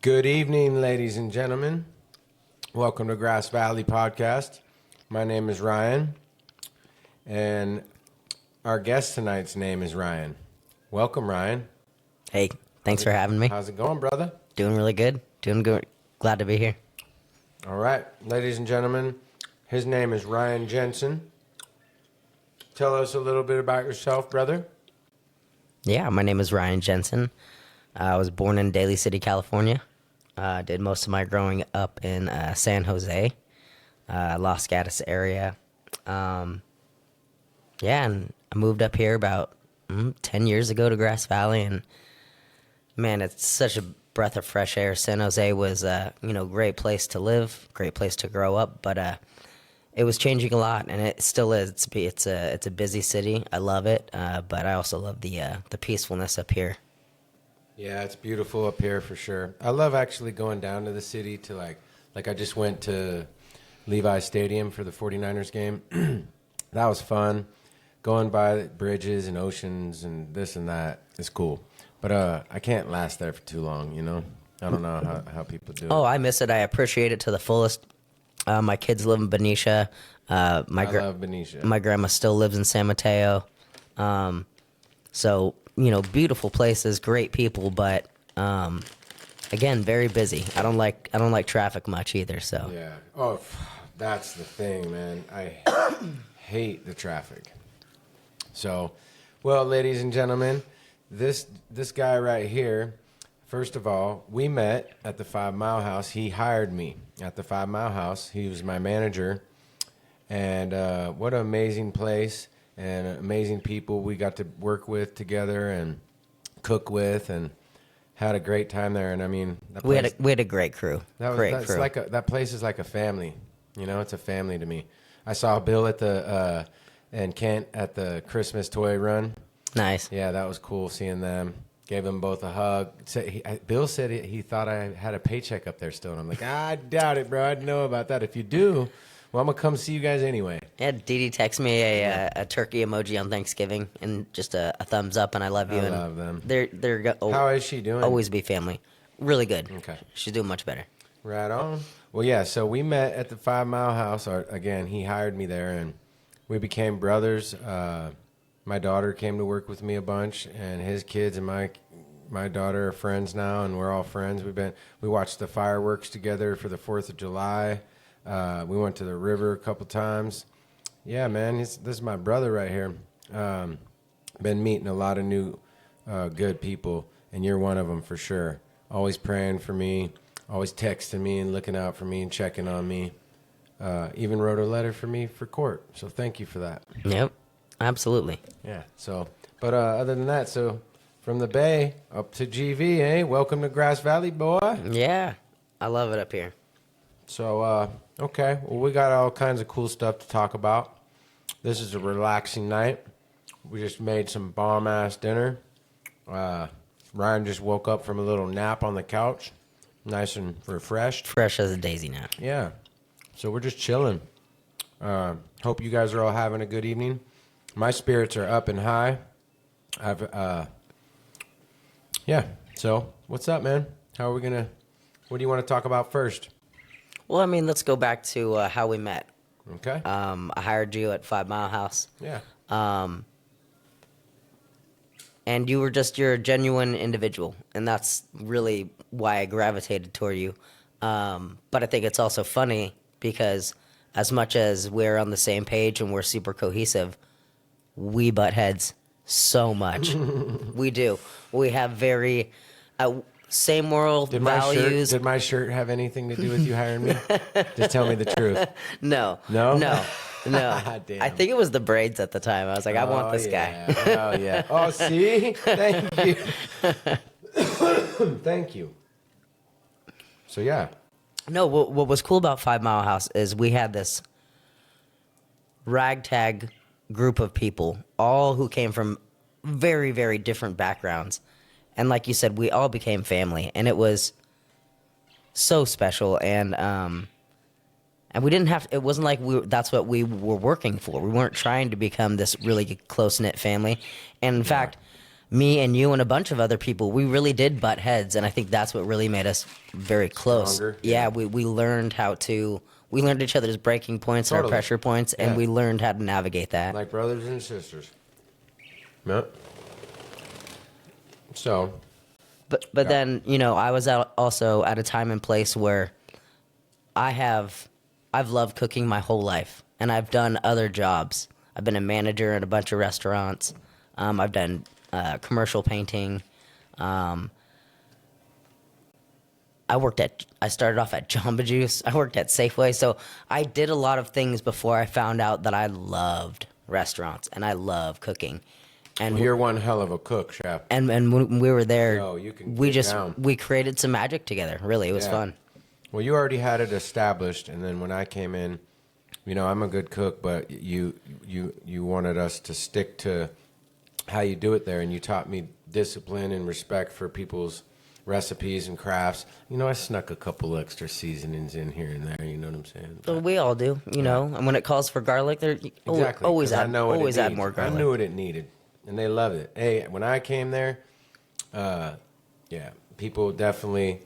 Good evening, ladies and gentlemen. Welcome to Grass Valley Podcast. My name is Ryan, and our guest tonight's name is Ryan. Welcome, Ryan. Hey, thanks for having me. How's it going, brother? Doing really good. Doing good. Glad to be here. All right, ladies and gentlemen, his name is Ryan Jensen. Tell us a little bit about yourself, brother. Yeah, my name is Ryan Jensen. I was born in Daly City, California. Did most of my growing up in San Jose, Los Gatos area. And I moved up here about 10 years ago to Grass Valley, and man, it's such a breath of fresh air. San Jose was great place to live, great place to grow up, but it was changing a lot, and it still is. It's a busy city. I love it, but I also love the peacefulness up here. Yeah, it's beautiful up here for sure. I love actually going down to the city to like I just went to Levi Stadium for the 49ers game. That was fun. Going by bridges and oceans and this and that is cool. But I can't last there for too long, you know? I don't know how people do it. Oh, I miss it. I appreciate it to the fullest. My kids live in Benicia. I love Benicia. My grandma still lives in San Mateo. So, beautiful places, great people, but again, very busy. I don't like traffic much either, so. Yeah. Oh, that's the thing, man. I hate the traffic. So, well, ladies and gentlemen, this guy right here, first of all, we met at the 5 Mile House. He hired me at the 5 Mile House. He was my manager. And what an amazing place and amazing people we got to work with together and cook with, and had a great time there. And I mean, we had a great crew. That place is like a family. It's a family to me. I saw Bill and Kent at the Christmas toy run. Nice. Yeah, that was cool seeing them. Gave them both a hug. Bill said he thought I had a paycheck up there still. And I'm like, I doubt it, bro. I know about that. If you do, well, I'm going to come see you guys anyway. Yeah, Dee texted me a turkey emoji on Thanksgiving and just a thumbs up, and I love you. I love them. How is she doing? Always be family. Really good. Okay. She's doing much better. Right on. Well, yeah, so we met at the 5 Mile House. Again, he hired me there, and we became brothers. My daughter came to work with me a bunch, and his kids and my daughter are friends now, and we're all friends. We watched the fireworks together for the 4th of July. We went to the river a couple times. Yeah, man, this is my brother right here. Been meeting a lot of new good people, and you're one of them for sure. Always praying for me, always texting me and looking out for me and checking on me. Even wrote a letter for me for court, so thank you for that. Yep, absolutely. Yeah, but other than that, so from the Bay up to GV, eh? Welcome to Grass Valley, boy. Yeah, I love it up here. So, okay. Well, we got all kinds of cool stuff to talk about. This is a relaxing night. We just made some bomb-ass dinner. Ryan just woke up from a little nap on the couch. Nice and refreshed. Fresh as a daisy now. Yeah. So we're just chilling. Hope you guys are all having a good evening. My spirits are up and high. Yeah. So, what's up, man? What do you want to talk about first? Well, I mean, let's go back to how we met. Okay. I hired you at 5 Mile House. Yeah. And you're a genuine individual, and that's really why I gravitated toward you. But I think it's also funny because as much as we're on the same page and we're super cohesive, we butt heads so much. We do. We have very same moral values. Did my shirt have anything to do with you hiring me? Just tell me the truth. No. No? No. Damn. I think it was the braids at the time. I was like, I want this guy. Oh, yeah. Oh, see? Thank you. Thank you. So, yeah. No, what was cool about 5 Mile House is we had this ragtag group of people, all who came from very, very different backgrounds. And like you said, we all became family, and it was so special. And we didn't have to, it wasn't like that's what we were working for. We weren't trying to become this really close-knit family. And in fact, me and you and a bunch of other people, we really did butt heads, and I think that's what really made us very close. Stronger, Yeah, we learned we learned each other's breaking points and our Totally. pressure points, and Yeah. we learned how to navigate that. Like brothers and sisters. Yep. So, But Yeah. then, I was also at a time and place where I've loved cooking my whole life, and I've done other jobs. I've been a manager at a bunch of restaurants. I've done commercial painting. I started off at Jamba Juice. I worked at Safeway. So I did a lot of things before I found out that I loved restaurants and I love cooking. And you're one hell of a cook, chef. and when we were there, Oh, you can we get just down. we created some magic together. Really, it was Yeah. fun. Well, you already had it established, and then when I came in, I'm a good cook, but you wanted us to stick to how you do it there, and you taught me discipline and respect for people's recipes and crafts. I snuck a couple extra seasonings in here and there. You know what I'm saying? So we all do, And when it calls for garlic, there Exactly. always 'cause I add know what it always add needs. more garlic. I knew what it needed, and they loved it. Hey, when I came there, yeah, people definitely.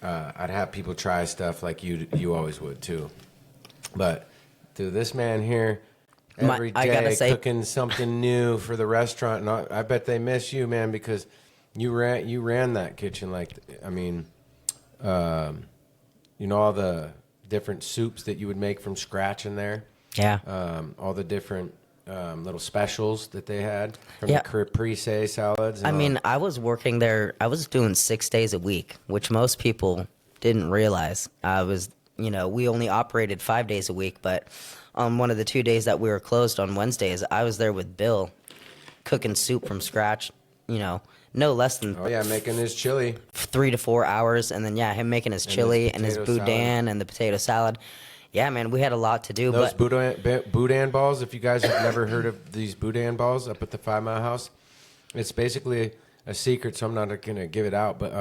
I'd have people try stuff like you always would too, but dude, this man here every I gotta day say- cooking something new for the restaurant, and I bet they miss you, man, because you ran that kitchen like all the different soups that you would make from scratch in there. Yeah. All the different little specials that they had from Yeah. the caprese salads. And I all. mean, I was working there. I was doing 6 days a week, which most people didn't realize. We only operated 5 days a week, but on one of the 2 days that we were closed on Wednesdays, I was there with Bill, cooking soup from scratch. No less than oh yeah, making his chili. 3 to 4 hours, and then him making his chili and his potato boudin salad. and the potato salad. Yeah, man, we had a lot to do. Those but boudin balls, if you guys have never heard of these boudin balls up at the 5 Mile House, it's basically a secret, so I'm not going to give it out, but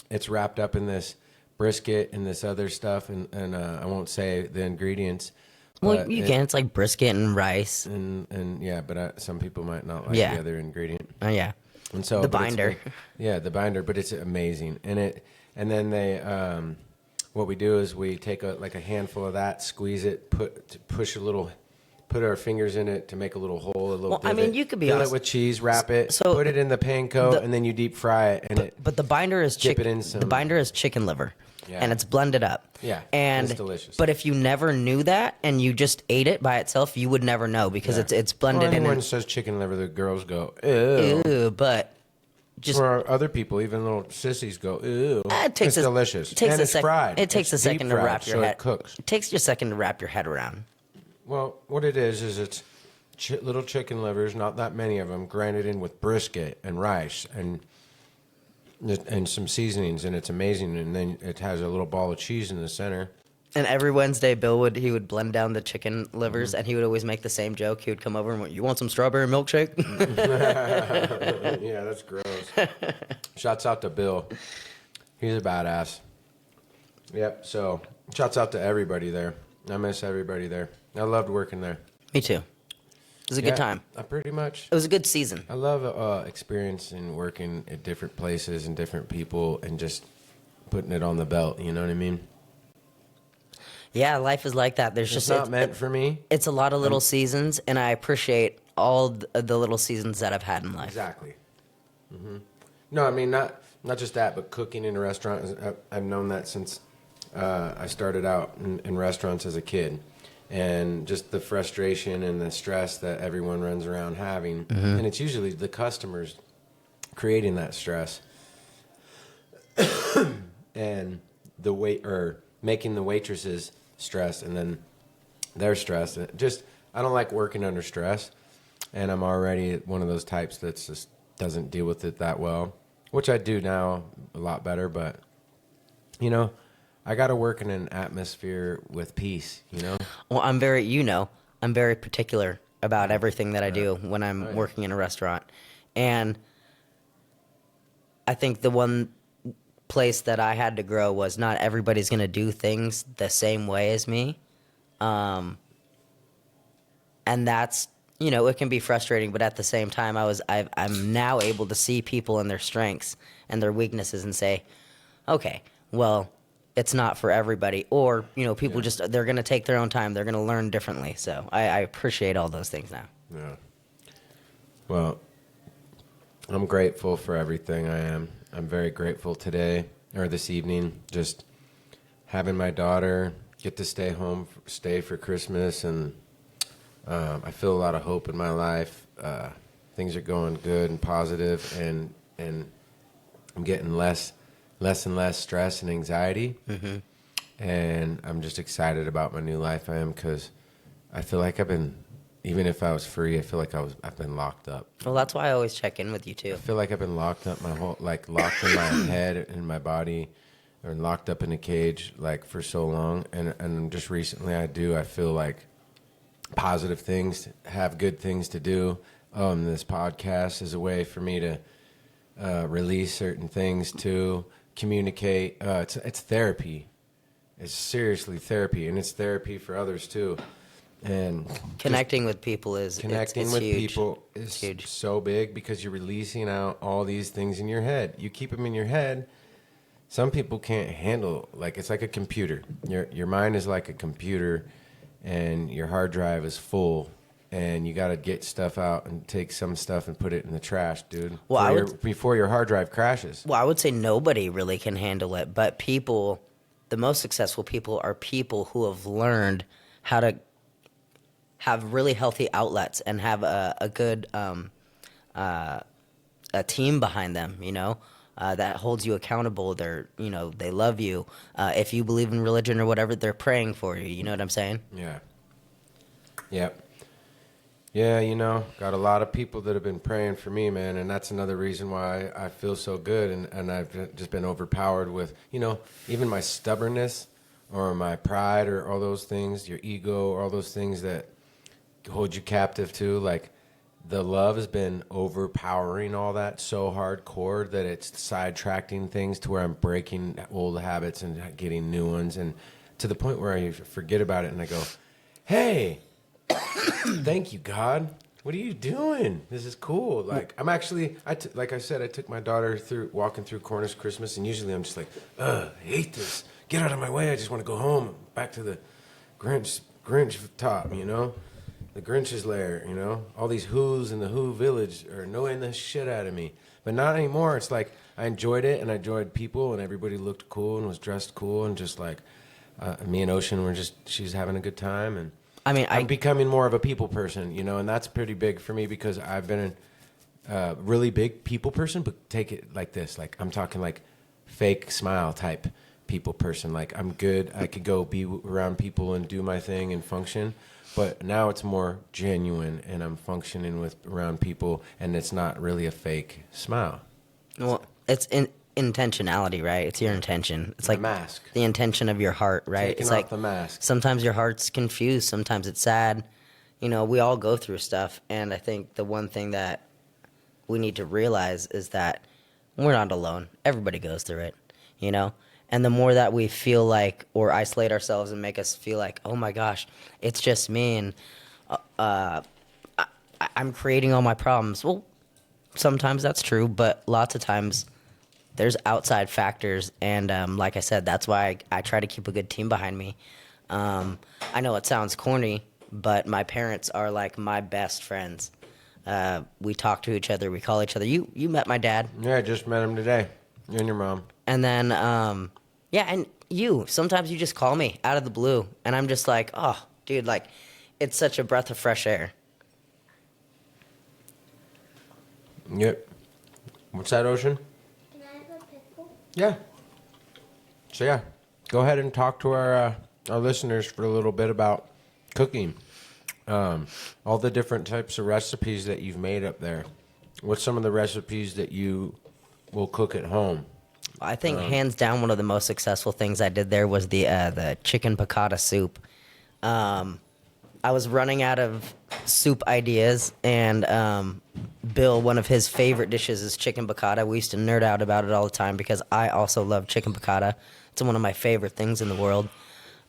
it's wrapped up in this brisket and this other stuff, and I won't say the ingredients. well, but you can. It's like brisket and rice. And yeah, but some people might not like Yeah. the other ingredient. Oh yeah, And so The but it's- binder. Yeah, the binder, but it's amazing. And then they what we do is we take a handful of that, squeeze it, put our fingers in it to make a little hole, a little Well, I divot, mean, you could be fill honest- it with cheese, wrap it, So put it in the panko, and then you deep fry it, and but the binder is Dip it chicken. in some- The binder is chicken liver, Yeah. and it's blended up. Yeah, and it's delicious. But if you never knew that and you just ate it by itself, you would never know because it's blended in. Anyone And, says chicken liver, the girls go ew. ew, but just Or other people, even little sissies, go ew. it takes it's delicious. It takes and a it's sec- fried. It takes It's a second deep to fried, wrap your so head. It cooks. It takes you a second to wrap your head around. Well, what it is it's little chicken livers, not that many of them, grinded in with brisket and rice and some seasonings, and it's amazing. And then it has a little ball of cheese in the center. And every Wednesday, Bill would blend down the chicken livers, and he would always make the same joke. He would come over and went, "You want some strawberry milkshake?" Yeah, that's gross. Shouts out to Bill. He's a badass. Yep, so shouts out to everybody there. I miss everybody there. I loved working there. Me too. It was a good time. Pretty much. It was a good season. I love experiencing working at different places and different people and just putting it on the belt, you know what I mean? Yeah, life is like that. There's It's just not meant for me. it's a lot of little seasons, and I appreciate all the little seasons that I've had in life. Exactly. No, I mean not just that, but cooking in a restaurant. I've known that since I started out in restaurants as a kid, and just the frustration and the stress that everyone runs around having, and it's usually the customers creating that stress, and the wait or making the waitresses stress, and then they're stressed. I don't like working under stress. And I'm already one of those types that just doesn't deal with it that well, which I do now a lot better. But, I got to work in an atmosphere with peace, Well, I'm very particular about everything that I do when I'm working in a restaurant. And I think the one place that I had to grow was not everybody's going to do things the same way as me. And that's you know, it can be frustrating, but at the same time, I'm now able to see people and their strengths and their weaknesses and say, okay, well, it's not for everybody. Or, you know, people they're going to take their own time. They're going to learn differently. So I appreciate all those things now. Yeah. Well, I'm grateful for everything I am. I'm very grateful today or this evening, just having my daughter get to stay for Christmas. And I feel a lot of hope in my life. Things are going good and positive, and I'm getting less and less stress and anxiety. Mm-hmm. And I'm just excited about my new life I am, because I feel like even if I was free, I feel like I've been locked up. Well, that's why I always check in with you too. I feel like I've been locked up locked in my head and my body, or locked up in a cage for so long. And just recently I feel like positive things, have good things to do. This podcast is a way for me to release certain things, to communicate. It's therapy. It's seriously therapy, and it's therapy for others too. And connecting with people is huge. Huge. So big, because you're releasing out all these things in your head. You keep them in your head. Some people can't handle, it's like a computer. Your mind is like a computer, and your hard drive is full, and you got to get stuff out and take some stuff and put it in the trash, dude. Well, before your hard drive crashes. Well, I would say nobody really can handle it, but the most successful people are people who have learned how to have really healthy outlets and have a good a team behind them, you know, that holds you accountable. They love you. If you believe in religion or whatever, they're praying for you. You know what I'm saying? Yeah. Yep. Yeah, got a lot of people that have been praying for me, man, and that's another reason why I feel so good, and I've just been overpowered with, even my stubbornness or my pride or all those things, your ego, or all those things that hold you captive too. The love has been overpowering all that so hardcore that it's sidetracking things to where I'm breaking old habits and getting new ones, and to the point where I forget about it and I go, hey, thank you, God. What are you doing? This is cool. I'm actually, like I said, I took my daughter walking through Cornish Christmas, and usually I'm just like, I hate this. Get out of my way. I just want to go home, back to the Grinch top, the Grinch's lair, all these Who's in the Who village are annoying the shit out of me. But not anymore. It's like I enjoyed it, and I enjoyed people, and everybody looked cool and was dressed cool, and just me and Ocean she's having a good time, and I'm becoming more of a people person, and that's pretty big for me, because I've been a really big people person, but take it like this, I'm talking fake smile type people person. I'm good. I could go be around people and do my thing and function. But now it's more genuine, and I'm functioning around people, and it's not really a fake smile. Well, it's intentionality, right? It's your intention. It's the mask. The intention of your heart, right? Taking off the mask. Sometimes your heart's confused. Sometimes it's sad. We all go through stuff, and I think the one thing that we need to realize is that we're not alone. Everybody goes through it, And the more that we feel or isolate ourselves and make us feel like, oh my gosh, it's just me, and I'm creating all my problems. Well, sometimes that's true, but lots of times there's outside factors. And like I said, that's why I try to keep a good team behind me. I know it sounds corny, but my parents are my best friends. We talk to each other. We call each other. You met my dad. Yeah, I just met him today. You and your mom. And then, and sometimes you just call me out of the blue, and I'm just like, oh, dude, it's such a breath of fresh air. Yep. What's that, Ocean? Can I have a pickle? Yeah. So, yeah, go ahead and talk to our listeners for a little bit about cooking. All the different types of recipes that you've made up there. What's some of the recipes that you will cook at home? I think hands down one of the most successful things I did there was the chicken piccata soup. I was running out of soup ideas, and Bill, one of his favorite dishes is chicken piccata. We used to nerd out about it all the time because I also love chicken piccata. It's one of my favorite things in the world.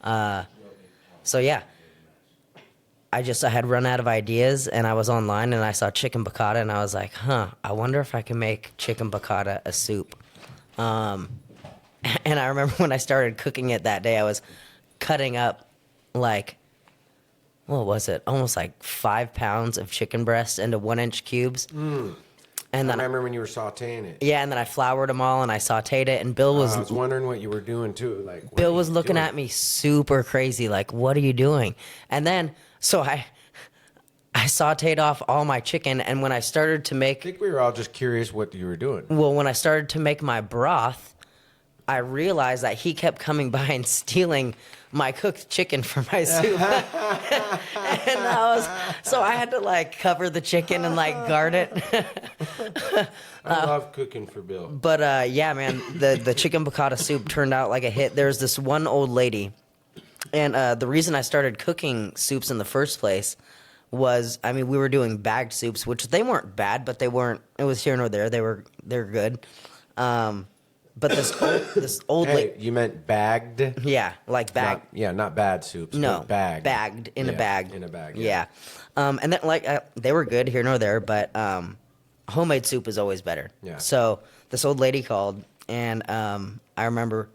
So yeah, I had run out of ideas, and I was online, and I saw chicken piccata, and I was like, I wonder if I can make chicken piccata a soup. And I remember when I started cooking it that day, I was cutting up like, what was it? Almost like 5 pounds of chicken breast into 1-inch cubes. And I then remember when you were sauteing it. yeah, and then I floured them all and I sauteed it. And Bill was I was wondering what you were doing too. Like what Bill are was you looking doing? at me super crazy, like, "What are you doing?" And then so I sauteed off all my chicken, and when I started to I make think we were all just curious what you were doing. when I started to make my broth, I realized that he kept coming by and stealing my cooked chicken from my soup. And so I had to like cover the chicken and like guard it. I love cooking for Bill. But yeah, man, the chicken piccata soup turned out like a hit. There's this one old lady, and the reason I started cooking soups in the first place was, I mean, we were doing bagged soups, which they weren't bad, but they weren't. It was here nor there. They're good. But this old Hey, lady, you meant bagged? yeah, like bagged. Not bad soups. No, but bagged. bagged in a Yeah, bag. In a bag. Yeah. And then like they were good here nor there, but homemade soup is always better. Yeah. So this old lady called, and I remember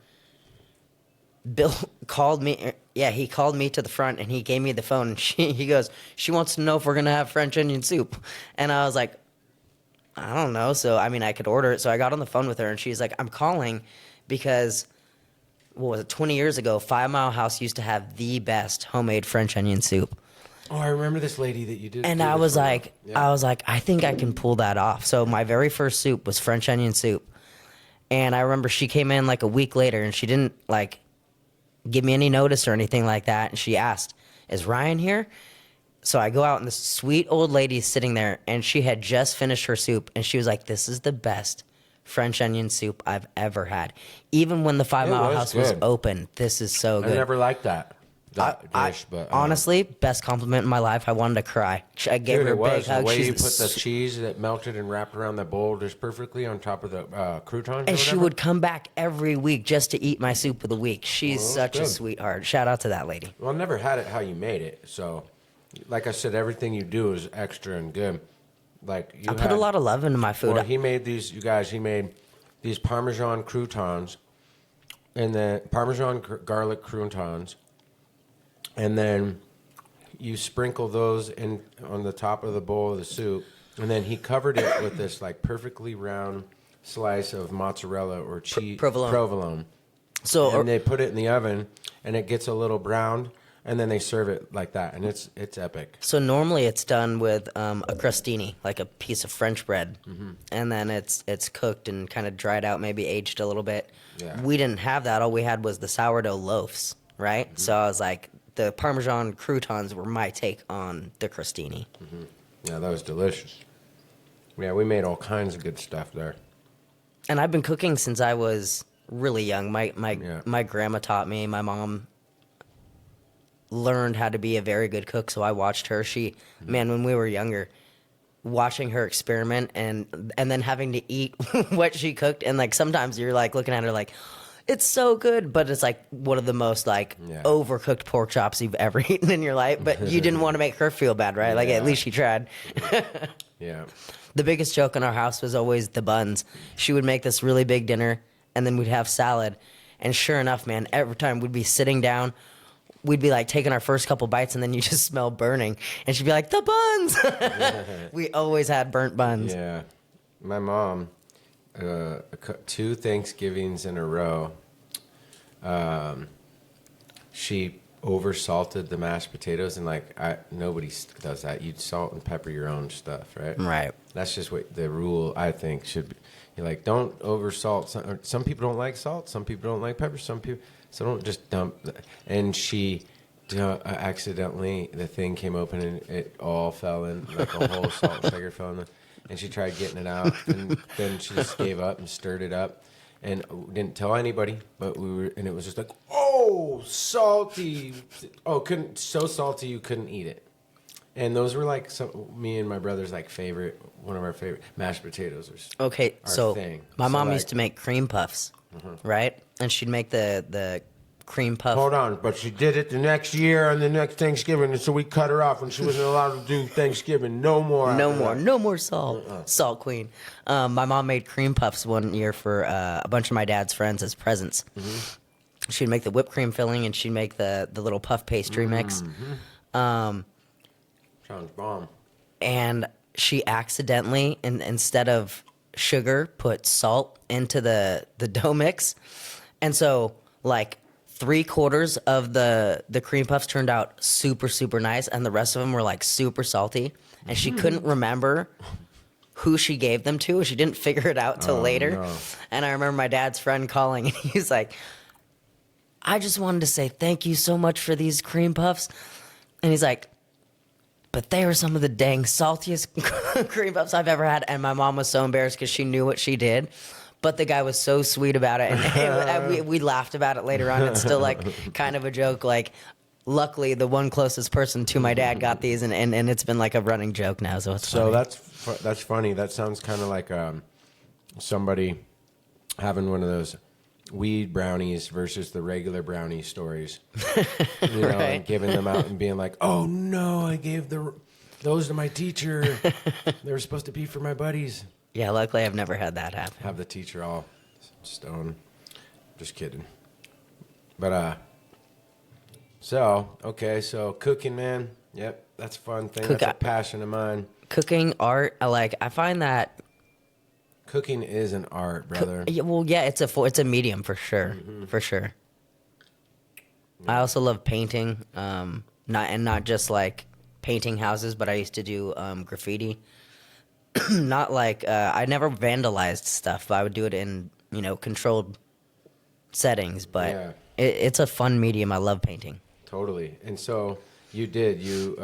Bill called me. Yeah, he called me to the front, and he gave me the phone. And he goes, "She wants to know if we're gonna have French onion soup," and I was like, I don't know. So, I mean, I could order it. So I got on the phone with her, and she's like, I'm calling because, what was it, 20 years ago, 5 Mile House used to have the best homemade French onion soup. Oh, I remember this lady that you did. And do I this was for. like, Yeah. I think I can pull that off. So my very first soup was French onion soup. And I remember she came in like a week later, and she didn't like give me any notice or anything like that. And she asked, "Is Ryan here?" So I go out, and this sweet old lady is sitting there, and she had just finished her soup, and she was like, "This is the best French onion soup I've ever had. Even when the 5 Mile was House was good. open, this is so I good." never liked that dish, but Honestly, best compliment in my life. I wanted to cry. I gave dude, her a it was big the hug. way She's you put the cheese that melted and wrapped around the bowl just perfectly on top of the croutons. and she would come back every week just to eat my soup of the week. She's Well, such that's a good. sweetheart. Shout out to that lady. Well, I never had it how you made it, so like I said, everything you do is extra and good. Like you I put a lot of love into my food. Well, he made these. You guys, he made these Parmesan croutons, and then Parmesan garlic croutons, and then you sprinkle those in on the top of the bowl of the soup, and then he covered it with this like perfectly round slice of mozzarella or cheese provolone. So and they put it in the oven, and it gets a little browned, and then they serve it like that, and it's epic. So normally it's done with a crostini, like a piece of French bread, and then it's cooked and kind of dried out, maybe aged a little bit. Yeah. We didn't have that. All we had was the sourdough loaves, right? So I was like, the Parmesan croutons were my take on the crostini. Yeah, that was delicious. Yeah, we made all kinds of good stuff there. And I've been cooking since I was really young. My grandma taught me. My mom learned how to be a very good cook, so I watched her. Man, when we were younger, watching her experiment and then having to eat what she cooked, and like sometimes you're like looking at her like, it's so good, but it's like one of the most like overcooked pork chops you've ever eaten in your life. But you didn't want to make her feel bad, right? Like at least she tried. Yeah. The biggest joke in our house was always the buns. She would make this really big dinner, and then we'd have salad. And sure enough, man, every time we'd be sitting down, we'd be like taking our first couple bites, and then you just smell burning. And she'd be like, "The buns!" We always had burnt buns. Yeah. My mom, 2 Thanksgivings in a row, she oversalted the mashed potatoes, and like nobody does that. You salt and pepper your own stuff, right? Right. That's just what the rule I think should be. You're like, don't oversalt. Some people don't like salt. Some people don't like pepper. Some people, so don't just dump. And she accidentally, the thing came open and it all fell in, like a whole salt and sugar fell in. And she tried getting it out, and then she just gave up and stirred it up, and didn't tell anybody. But and it was just like, oh, salty. Oh, so salty you couldn't eat it. And those were like me and my brother's like one of our favorite mashed potatoes. Okay, our so thing. my So, mom like- used to make cream puffs, right? And she'd make the cream puff. Hold on, but she did it the next year and the next Thanksgiving, and so we cut her off, and she wasn't allowed to do Thanksgiving no more. No more salt. Salt queen. My mom made cream puffs one year for a bunch of my dad's friends as presents. Mm-hmm. She'd make the whipped cream filling, and she'd make the little puff pastry mix. Sounds bomb. And she accidentally, instead of sugar, put salt into the dough mix. And so, like, 3/4 of the cream puffs turned out super, super nice, and the rest of them were, like, super salty. And she couldn't remember who she gave them to. She didn't figure it out till later. No. And I remember my dad's friend calling, and he's like, I just wanted to say thank you so much for these cream puffs. And he's like, but they were some of the dang saltiest cream puffs I've ever had. And my mom was so embarrassed because she knew what she did. But the guy was so sweet about it. And we laughed about it later on. It's still like kind of a joke. Like, luckily, the one closest person to my dad got these. And it's been like a running joke now. So it's funny. That's funny. That sounds kind of like somebody having one of those weed brownies versus the regular brownie stories. You know, Right. and giving them out and being like, oh, no, I gave those to my teacher. They were supposed to be for my buddies. Yeah, luckily, I've never had that happen. Have the teacher all stoned. Just kidding. But, so cooking, man. Yep, that's a fun thing. That's a passion of mine. Cooking, art, I find that Cooking is an art, brother. yeah, it's a medium for sure, for sure. I also love painting, not just like painting houses, but I used to do graffiti. Not like I never vandalized stuff, but I would do it in controlled settings. But Yeah. it's a fun medium. I love painting. Totally. And so you did. You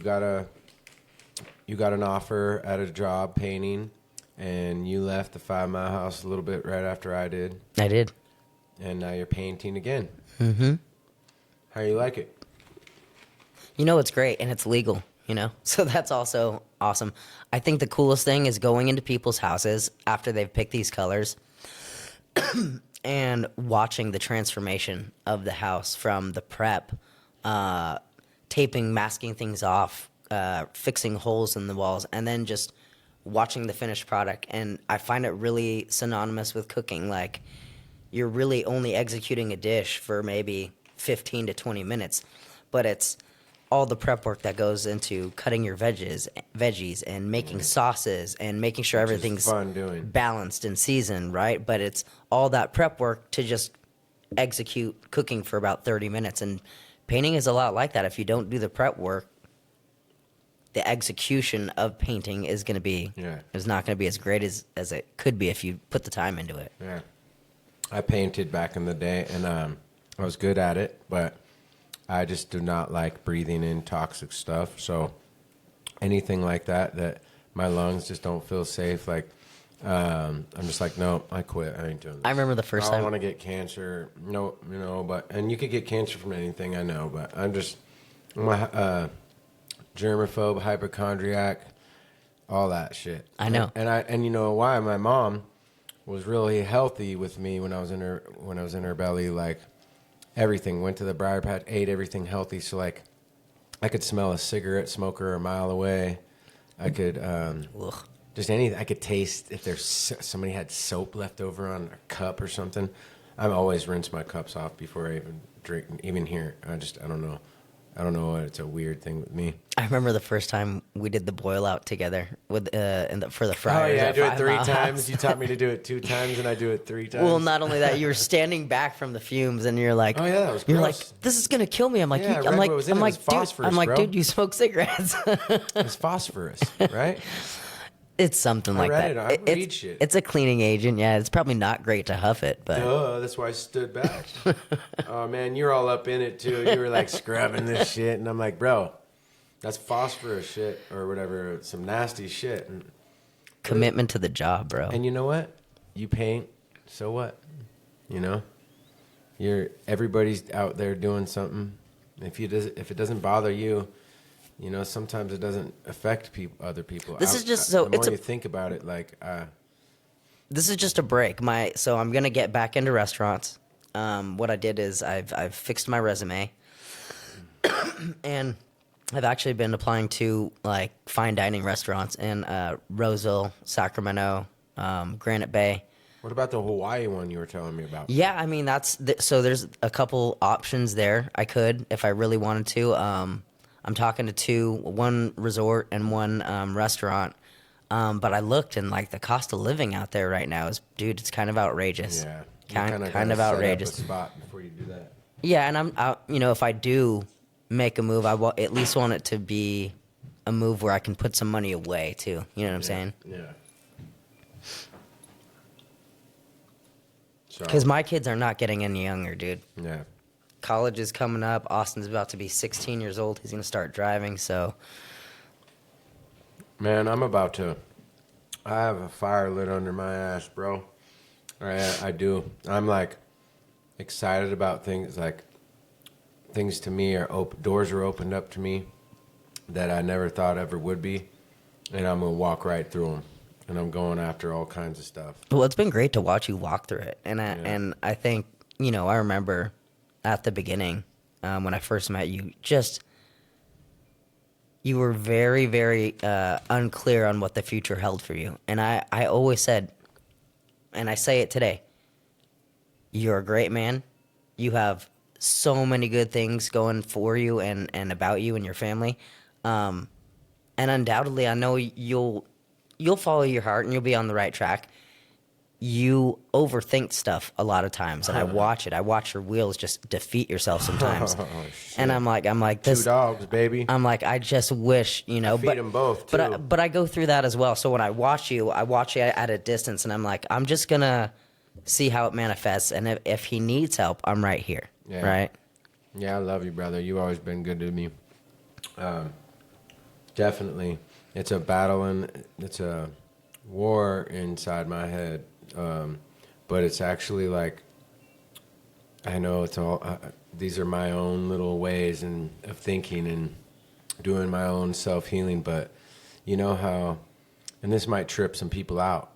got an offer at a job painting, and you left the 5 Mile House a little bit right after I did. I did. And now you're painting again. Mm-hmm. How you like it? It's great, and it's legal, So that's also awesome. I think the coolest thing is going into people's houses after they've picked these colors and watching the transformation of the house from the prep, taping, masking things off, fixing holes in the walls, and then just watching the finished product. And I find it really synonymous with cooking. Like, you're really only executing a dish for maybe 15 to 20 minutes, but it's all the prep work that goes into cutting your veggies and making sauces and making sure everything's fun doing. Balanced and seasoned, right? But it's all that prep work to just execute cooking for about 30 minutes. And painting is a lot like that. If you don't do the prep work, the execution of painting is not going to be as great as it could be if you put the time into it. Yeah. I painted back in the day, and I was good at it, but I just do not like breathing in toxic stuff. So anything like that my lungs just don't feel safe. Like, I'm just like, no, I quit. I ain't doing this. I remember the first I time. don't want to get cancer. No, and you could get cancer from anything, I know, but I'm a germaphobe, hypochondriac, all that shit. I know. And you know why? My mom was really healthy with me when I was in her belly, like, everything. Went to the briar patch, ate everything healthy. So, like, I could smell a cigarette smoker a mile away. I could just anything. I could taste if there's somebody had soap left over on a cup or something. I always rinse my cups off before I even drink. Even here, I don't know. I don't know. It's a weird thing with me. I remember the first time we did the boil out together with for the fryers. Oh yeah, I at do it 5 3 Mile times. House. You taught me to do it 2 times, and I do it 3 times. Well, not only that, you were standing back from the fumes, and you're like, oh yeah, that was you're gross. like, this is gonna kill me. I'm like, Yeah, I read what was in it. It was phosphorus, bro. dude, you smoke cigarettes. It's phosphorus, right? It's something like read that. it. I read shit. It's a cleaning agent. Yeah, it's probably not great to huff it, but Duh, that's why I stood back. Oh man, you're all up in it too. You were like scrubbing this shit, and I'm like, bro, that's phosphorus shit or whatever, some nasty shit. And commitment to the job, bro. you know what? You paint, so what? Everybody's out there doing something. If it doesn't bother you, sometimes it doesn't affect other people. This is just so. The more you think about it, like. This is just a break. So I'm gonna get back into restaurants. what I did is I've fixed my resume, and I've actually been applying to like fine dining restaurants in Roseville, Sacramento, Granite Bay. What about the Hawaii one you were telling me about? Yeah, I mean so there's a couple options there. I could if I really wanted to. I'm talking to one resort and one restaurant. But I looked, and like the cost of living out there right now is, dude, it's kind of outrageous. Yeah. Kind of outrageous. Set up a spot before you do that. Yeah, and if I do make a move, I will at least want it to be a move where I can put some money away too. You know what I'm saying? Yeah. Because my kids are not getting any younger, dude. Yeah. College is coming up. Austin's about to be 16 years old. He's gonna start driving. So, Man, I have a fire lit under my ass, bro. I do. I'm like excited about things, like things to me are open, doors are opened up to me that I never thought ever would be, and I'm gonna walk right through them, and I'm going after all kinds of stuff. well, it's been great to watch you walk through it, and I think I remember at the beginning when I first met you, you were very, very unclear on what the future held for you. And I always said, and I say it today, you're a great man. You have so many good things going for you and about you and your family. And undoubtedly, I know you'll follow your heart and you'll be on the right track. You overthink stuff a lot of times, and I watch it. I watch your wheels just defeat yourself sometimes. And I'm like this. 2 dogs, baby. I'm like, I just wish, Feed them both, too. But I go through that as well. So when I watch you at a distance, and I'm like, I'm just gonna see how it manifests, and if he needs help, I'm right here. Yeah. Right? Yeah, I love you, brother. You've always been good to me. Definitely, it's a battle and it's a war inside my head. But it's actually like, I know it's all, these are my own little ways of thinking and doing my own self-healing, but you know how, and this might trip some people out,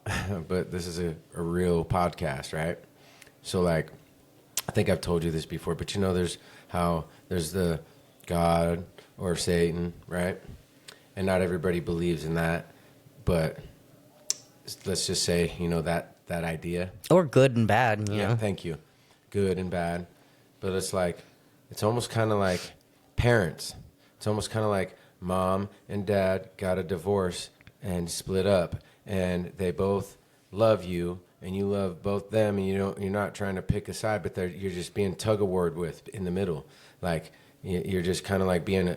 but this is a real podcast, right? So like, I think I've told you this before, but there's the God or Satan, right? And not everybody believes in that, but let's just say, that idea. Or good and bad, you know? Thank you. Good and bad. But it's almost kind of like parents. It's almost kind of like mom and dad got a divorce and split up, and they both love you, and you love both them, and you're not trying to pick a side, but you're just being tug-of-war with in the middle. Like, you're just kind of like being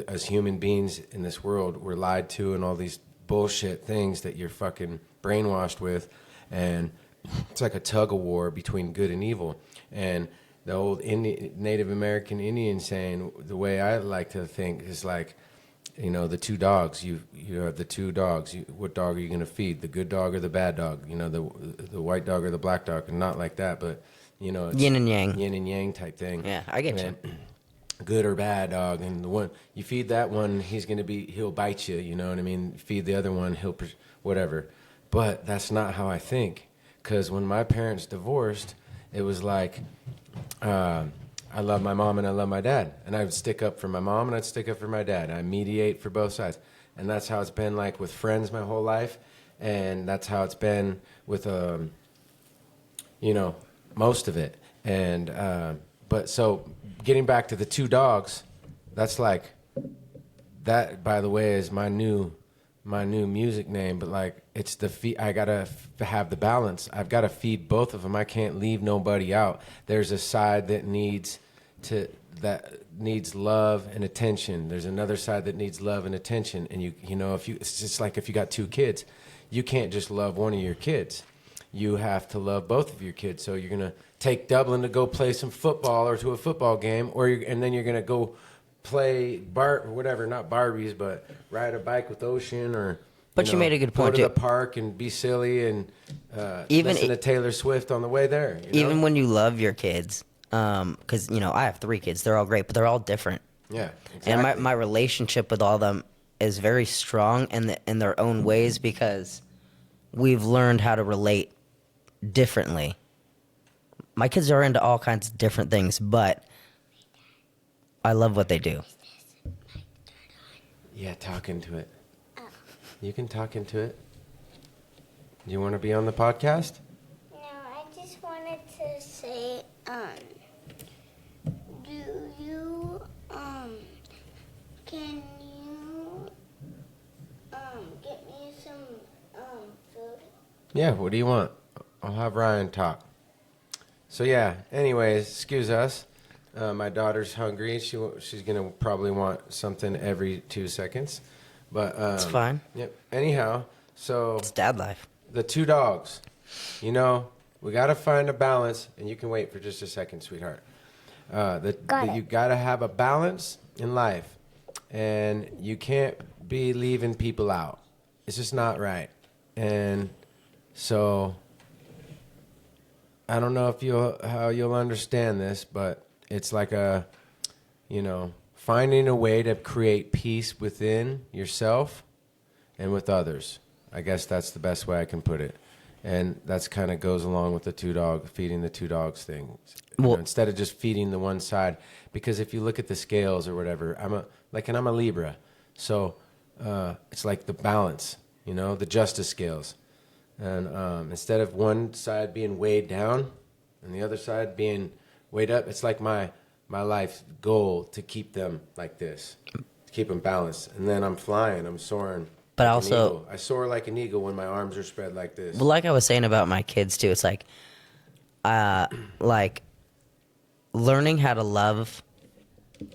as human beings in this world, we're lied to and all these bullshit things that you're fucking brainwashed with. And it's like a tug-of-war between good and evil. And the old Native American Indian saying, the way I like to think is like, the 2 dogs. You have the 2 dogs. What dog are you going to feed? The good dog or the bad dog? The white dog or the black dog? And not like that, but, it's yin and yang. Yin and yang type thing. Yeah, I get you. Good or bad dog. And the one, you feed that one, he'll bite you, you know what I mean? Feed the other one, whatever. But that's not how I think, because when my parents divorced, it was like, I love my mom and I love my dad, and I would stick up for my mom and I'd stick up for my dad. I mediate for both sides, and that's how it's been like with friends my whole life, and that's how it's been with most of it. And but so getting back to the 2 dogs, that's like that. By the way, is my new music name, but like it's I gotta have the balance. I've got to feed both of them. I can't leave nobody out. There's a side that needs love and attention. There's another side that needs love and attention. And it's just like if you got 2 kids, you can't just love one of your kids. You have to love both of your kids. So you're gonna take Dublin to go play some football or to a football game, and then you're gonna go play not Barbies, but ride a bike with Ocean, or you made a good point, go to too. the park and be silly and Even listen to Taylor Swift on the way there. Even when you love your kids, because I have 3 kids, they're all great, but they're all different. Yeah, exactly. And my relationship with all of them is very strong in their own ways, because we've learned how to relate differently. my kids are into all kinds of different things, but I love what they do. Yeah, talk into it. Oh. You can talk into it. Do you want to be on the podcast? No, I just wanted to say, do you, can you, get me some, food? Yeah, what do you want? I'll have Ryan talk. So yeah, anyways, excuse us. My daughter's hungry. She's going to probably want something every 2 seconds. But It's fine. Yep. Anyhow, so It's dad life. the two dogs. You know, we got to find a balance, and you can wait for just a second, sweetheart. You got to have a balance in life, and you can't be leaving people out. It's just not right. And so I don't know how you'll understand this, but it's like finding a way to create peace within yourself and with others. I guess that's the best way I can put it. And that's kind of goes along with feeding the two dogs thing. Well, Instead of just feeding the one side, because if you look at the scales or whatever, I'm a Libra. So it's like the balance, the justice scales. And instead of one side being weighed down and the other side being weighed up, it's like my life's goal to keep them like this, to keep them balanced. And then I'm flying, I'm soaring. But like also, an eagle. I soar like an eagle when my arms are spread like this. well, like I was saying about my kids too, it's like learning how to love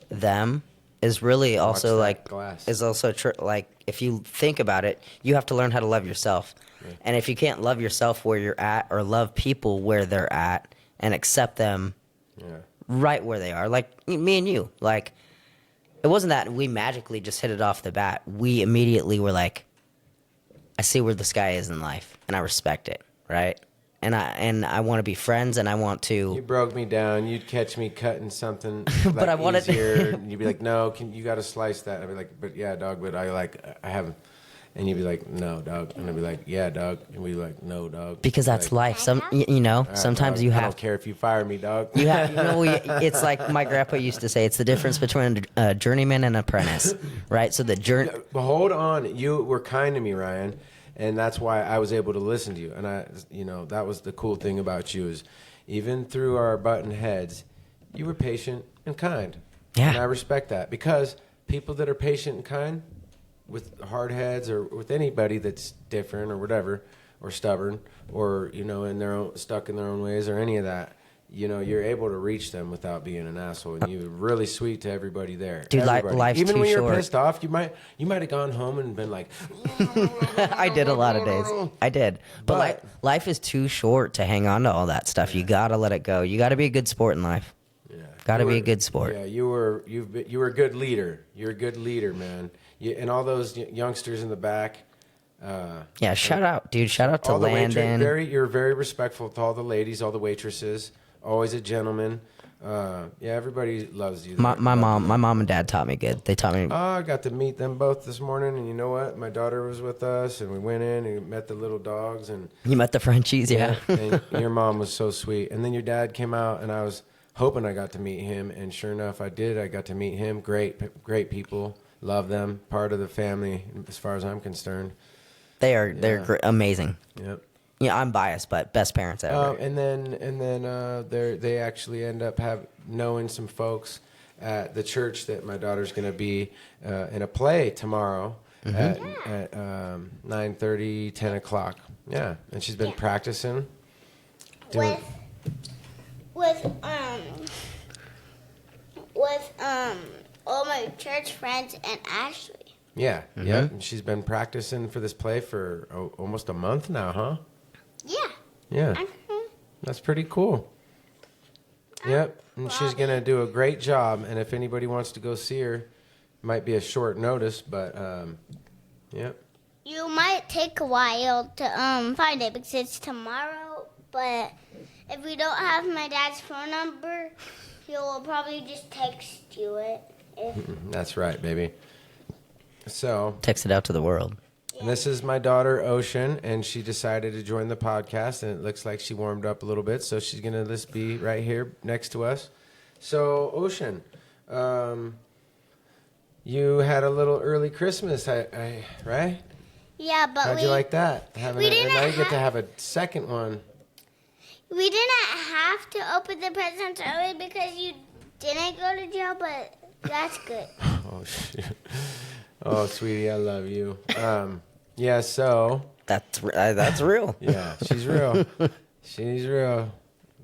them is really also like glass. is also like if you think about it, you have to learn how to love yourself. Yeah. And if you can't love yourself where you're at or love people where they're at and accept them right where they are, like me and you, like it wasn't that we magically just hit it off the bat. We immediately were like, I see where this guy is in life and I respect it, right? And I want to be friends, and I want to. You broke me down. You'd catch me cutting something, But I wanted easier. And you'd be like, "No, you got to slice that." I'd be like, "But yeah, dog." But I haven't. And you'd be like, "No, dog." And I'd be like, "Yeah, dog." And we'd be like, "No, dog." Because that's life. Sometimes dog, you I have. don't care if you fire me, dog. You have. It's like my grandpa used to say. It's the difference between a journeyman and an apprentice, right? So the journey. But hold on, you were kind to me, Ryan. And that's why I was able to listen to you. And that was the cool thing about you is even through our button heads, you were patient and kind. Yeah. And I respect that because people that are patient and kind with hard heads or with anybody that's different or whatever or stubborn or, stuck in their own ways or any of that, you're able to reach them without being an asshole, and you're really sweet to everybody there. Dude, everybody. life's even too when you're short. pissed off, you might have gone home and been like, I did a lot of days. I did, but life is too short to hang on to all that stuff. You gotta let it go. You gotta be a good sport in life. Yeah, Gotta be a good sport. Yeah, you were a good leader. You're a good leader, man. And all those youngsters in the back. Yeah, shout out, dude. Shout out to All the Landon. you're very respectful to all the ladies, all the waitresses. Always a gentleman. Everybody loves you. My mom and dad taught me good. They taught me. Oh, I got to meet them both this morning, and you know what? My daughter was with us, and we went in and met the little dogs, and You met the Frenchies, yeah. and your mom was so sweet. And then your dad came out, and I was hoping I got to meet him, and sure enough, I did. I got to meet him. Great people. Love them. Part of the family, as far as I'm concerned. They're amazing. Yep. Yeah, I'm biased, but best parents ever. And then they actually end up knowing some folks at the church that my daughter's going to be in a play tomorrow at 9:30, 10 o'clock. Yeah, and she's been practicing. With all my church friends and Ashley. Yeah, yeah. And she's been practicing for this play for almost a month now, huh? Yeah. Yeah. Mhm. That's pretty cool. Yep. And she's going to do a great job. And if anybody wants to go see her, might be a short notice, but yep. You might take a while to find it because it's tomorrow, but if we don't have my dad's phone number, he'll probably just text you it. That's right, baby. So Text it out to the world. Yeah. And this is my daughter, Ocean, and she decided to join the podcast, and it looks like she warmed up a little bit, so she's going to just be right here next to us. So, Ocean, you had a little early Christmas, right? Yeah, but How'd you like that? And now you get to have a second one. We didn't have to open the presents early because you didn't go to jail, but that's good. Oh, shoot. Oh, sweetie, I love you. Yeah, so... That's real. Yeah, she's real. She's real.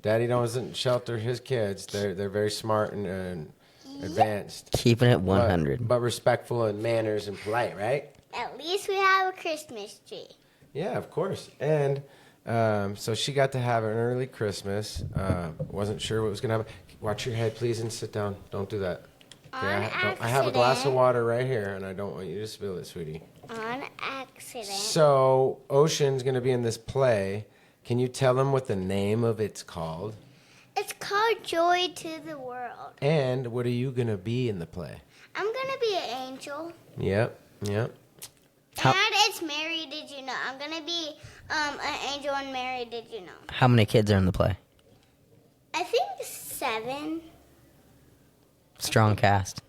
Daddy doesn't shelter his kids. They're very smart and advanced. Keeping it 100. But respectful and manners and polite, right? At least we have a Christmas tree. Yeah, of course. And so she got to have an early Christmas. Wasn't sure what was going to happen. Watch your head, please, and sit down. Don't do that. Okay, I have a glass of water right here, and I don't want you to spill it, sweetie. On accident. So, Ocean's going to be in this play. Can you tell them what the name of it's called? It's called Joy to the World. And what are you going to be in the play? I'm going to be an angel. Yep. And it's Mary, did you know? I'm going to be an angel and Mary, did you know? How many kids are in the play? I think 7. Strong cast.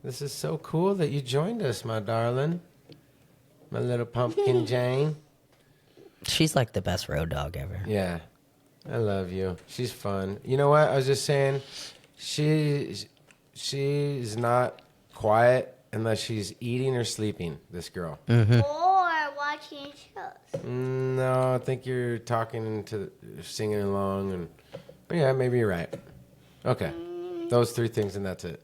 This is so cool that you joined us, my darling. My little pumpkin Jane. She's like the best road dog ever. Yeah. I love you. She's fun. You know what? I was just saying, she's not quiet unless she's eating or sleeping, this girl. Mm-hmm. Or watching shows. No, I think you're singing along. But yeah, maybe you're right. Okay. Those 3 things and that's it.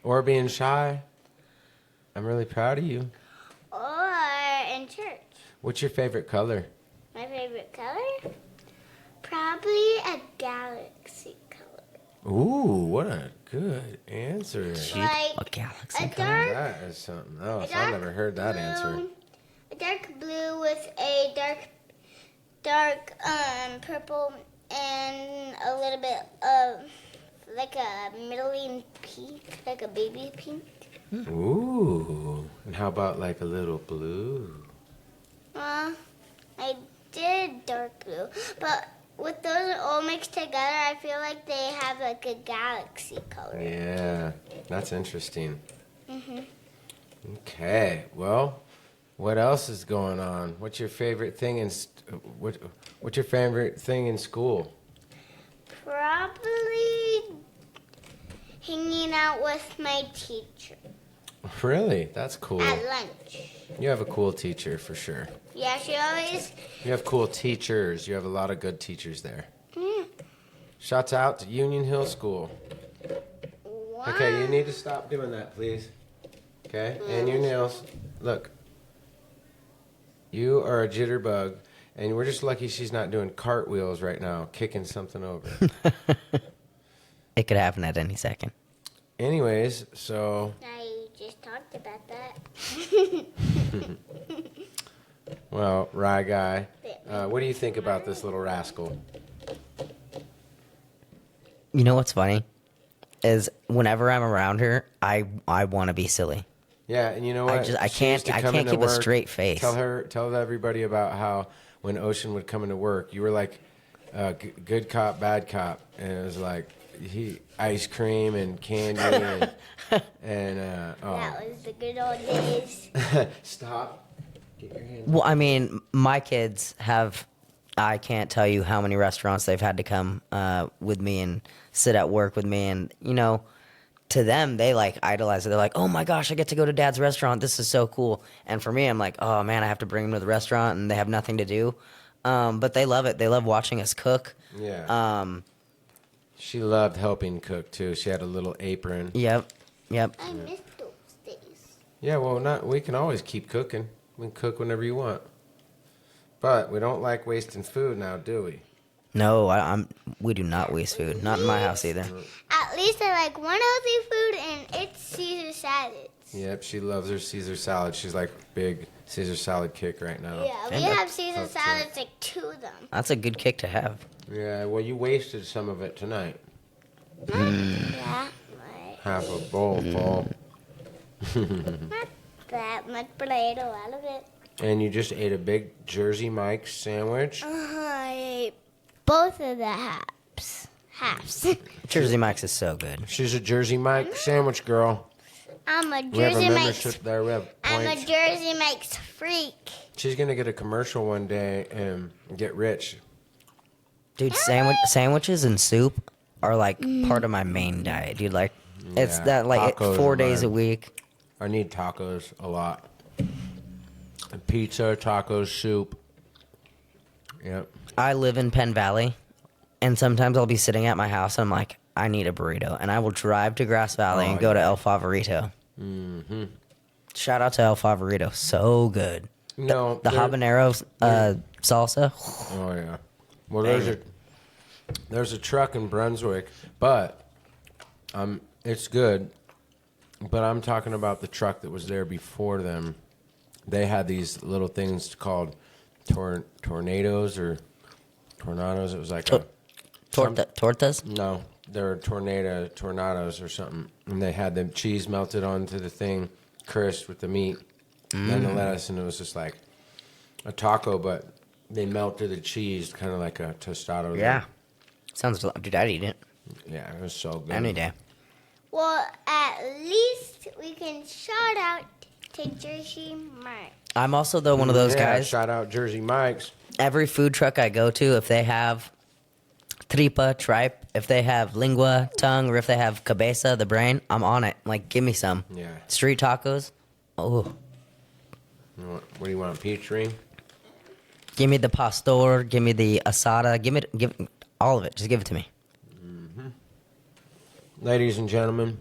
Or being shy. I'm really proud of you. Or in church. What's your favorite color? My favorite color? Probably a galaxy color. Ooh, what a good answer. Like a galaxy a color. That is something else. I've never heard that answer. A dark blue with a dark purple and a little bit of like a middling pink, like a baby pink. Ooh. And how about like a little blue? I did dark blue, but with those all mixed together, I feel like they have like a galaxy color. Yeah, that's interesting. Okay, well, what else is going on? What's your favorite thing what's your favorite thing in school? Probably hanging out with my teacher Really? That's cool. at lunch. You have a cool teacher for sure. Yeah, she always. You have cool teachers. You have a lot of good teachers there. Mm, Shouts out to Union Hill School. wow. Okay, you need to stop doing that, please. Okay? And your nails. Look. You are a jitterbug, and we're just lucky she's not doing cartwheels right now, kicking something over. It could happen at any second. Anyways, so... I just talked about that. Well, Rye Guy, what do you think about this little rascal? You know what's funny? Is whenever I'm around her, I want to be silly. Yeah, and you know what? I She used can't to come into keep a work. straight face. Tell everybody about how when Ocean would come into work, you were like good cop, bad cop, and it was like ice cream and candy and That was the good old days. Stop. Get your hands. Well, I mean, my kids have. I can't tell you how many restaurants they've had to come with me and sit at work with me, and to them, they like idolize it. They're like, "Oh my gosh, I get to go to Dad's restaurant. This is so cool." And for me, I'm like, "Oh man, I have to bring them to the restaurant, and they have nothing to do." But they love it. They love watching us cook. Yeah. She loved helping cook too. She had a little apron. Yep. I miss those days. Yeah, well, we can always keep cooking. We can cook whenever you want. But we don't like wasting food now, do we? No, we do not waste food. Not in my house either. At least I like one healthy food, and it's Caesar salads. Yep, she loves her Caesar salad. She's like big Caesar salad kick right now. Yeah, we have Caesar salads, like 2 of them. That's a good kick to have. Yeah, well, you wasted some of it tonight. Yeah, right. Half a bowl full. Not that much, but I ate a lot of it. And you just ate a big Jersey Mike's sandwich. I ate both of the halves. Jersey Mike's is so good. She's a Jersey Mike sandwich girl. I'm a We have a Jersey membership Mike's. there. We have I'm a points. Jersey Mike's freak. She's gonna get a commercial one day and get rich. Dude, sandwiches and soup are like part of my main diet, dude. Like, it's Yeah, that like tacos 4 are days a mine. week. I need tacos a lot. Pizza, tacos, soup. Yep. I live in Penn Valley, and sometimes I'll be sitting at my house and I'm like, I need a burrito, and I will drive to Grass Valley and go to El Favorito. Mm-hmm. Shout out to El Favorito, so good. No, The habanero salsa. Oh yeah. Well, there's a truck in Brunswick, but it's good. But I'm talking about the truck that was there before them. They had these little things called tornadoes or tornadoes. It was like Tortas? no, they're tornadoes or something. And they had the cheese melted onto the thing, crisp with the meat, and then the lettuce, and it was just like a taco, but they melted the cheese, kind of like a tostado. Yeah. Sounds, dude, I'd eat it Yeah, it was so good. any day. Well, at least we can shout out to Jersey Mike. I'm also, though, one of those Yeah, guys. shout out Jersey Mike's. Every food truck I go to, if they have tripe, if they have lingua, tongue, or if they have cabeza, the brain, I'm on it. Like, give me some. Yeah. Street tacos. Oh, What do you want, peach ring? give me the pastor. Give me the asada. Give all of it. Just give it to me. Ladies and gentlemen,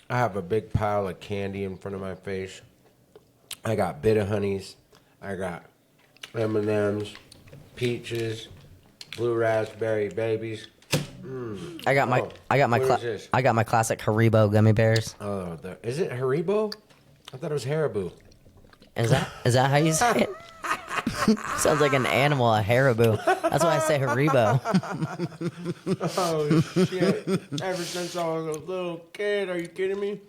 I have a big pile of candy in front of my face. I got Bit Honeys. I got M&M's, peaches, blue raspberry babies. I got my what is this? I got my classic Haribo gummy bears. Oh, is it Haribo? I thought it was Haribo. Is that how you say it? Sounds like an animal, a Haribo. That's why I say Haribo. Oh, shit. Ever since I was a little kid, are you kidding me?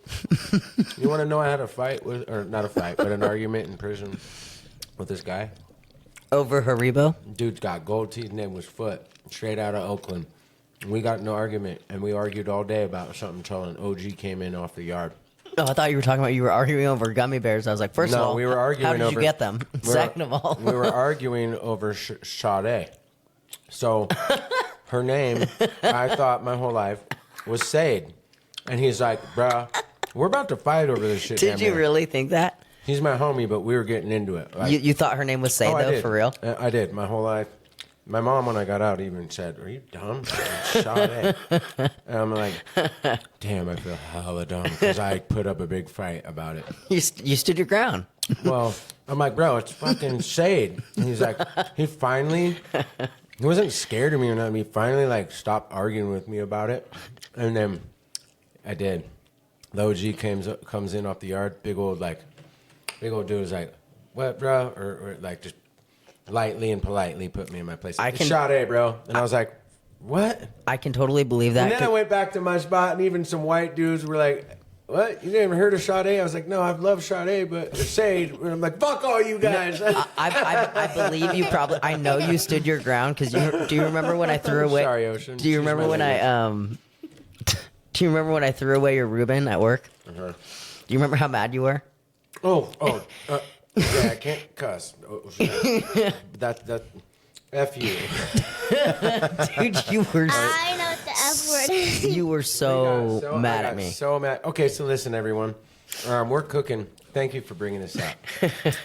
You want to know I had a fight with, or not a fight, but an argument in prison with this guy? Over Haribo? Dude's got gold teeth, name was Foot, straight out of Oakland. We got in an argument, and we argued all day about something until an OG came in off the yard. Oh, I thought you were talking about you were arguing over gummy bears. I was like, first of No, all, we were arguing how did over- you get them? Second of all, We were arguing over Sade. So her name, I thought my whole life, was Sade. And he's like, bruh, we're about to fight over this shit. did damn you near." really think that? He's my homie, but we were getting into it. Like, You thought her name was Say, oh, I though, did. for real? I did, my whole life. My mom, when I got out, even said, "Are you dumb?" Sade. And I'm like, damn, I feel hella dumb because I put up a big fight about it. You stood your ground. Well, I'm like, bro, it's fucking Sade. And he's like, he wasn't scared of me or nothing. He finally like stopped arguing with me about it. And then I did. The OG comes in off the yard. Big old dude was like, what, bro? Or like just lightly and politely put me in my place. It's Sade, bro. And I was like, what? I can totally believe that. And then I went back to my spot, and even some white dudes were like, what? You never heard of Sade? I was like, no, I've loved Sade, but it's Sade. And I'm like, fuck all you guys. I believe you probably. I know you stood your ground because do you remember when I threw away? Sorry, Ocean. Do you Excuse remember my when language. Do you remember when I threw away your Reuben at work? Uh-huh. Do you remember how mad you were? Yeah, I can't cuss. That F you. Dude, you were I know what the F word is. you were so mad I at got me. So mad. Okay, so listen, everyone. We're cooking. Thank you for bringing this up.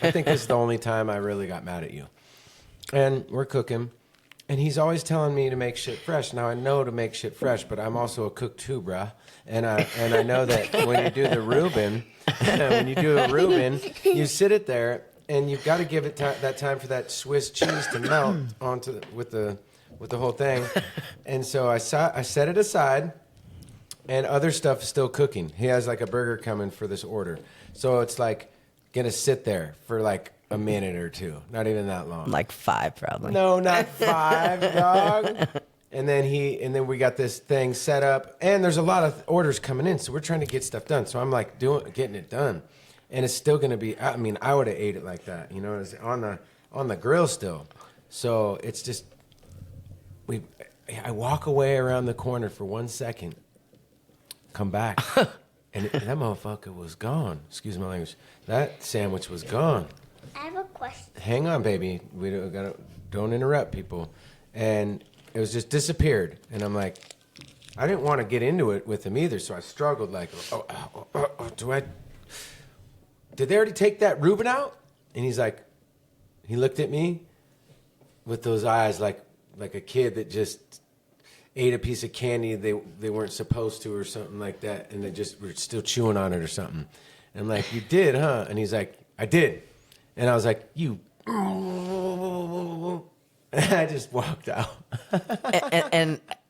I think this is the only time I really got mad at you. And we're cooking. And he's always telling me to make shit fresh. Now I know to make shit fresh, but I'm also a cook too, bruh. And I know that when you do the Reuben, you sit it there, and you've got to give it that time for that Swiss cheese to melt onto with the whole thing. And so I set it aside, and other stuff is still cooking. He has like a burger coming for this order, so it's like gonna sit there for like a minute or two, not even that long. Like 5, probably. No, not 5, dog. And then we got this thing set up, and there's a lot of orders coming in, so we're trying to get stuff done. So I'm like getting it done, and it's still gonna be. I mean, I would have ate it like that, you know, it's on the grill still. So it's just I walk away around the corner for 1 second, come back, and that motherfucker was gone. Excuse my language. That sandwich was gone. I have a question. Hang on, baby. Don't interrupt people. And it was just disappeared. And I'm like, I didn't want to get into it with him either, so I struggled like, did they already take that Reuben out? And he's like, he looked at me with those eyes like a kid that just ate a piece of candy they weren't supposed to or something like that, and they just were still chewing on it or something. And I'm like, you did, huh? And he's like, I did. And I was like, you. And I just walked out.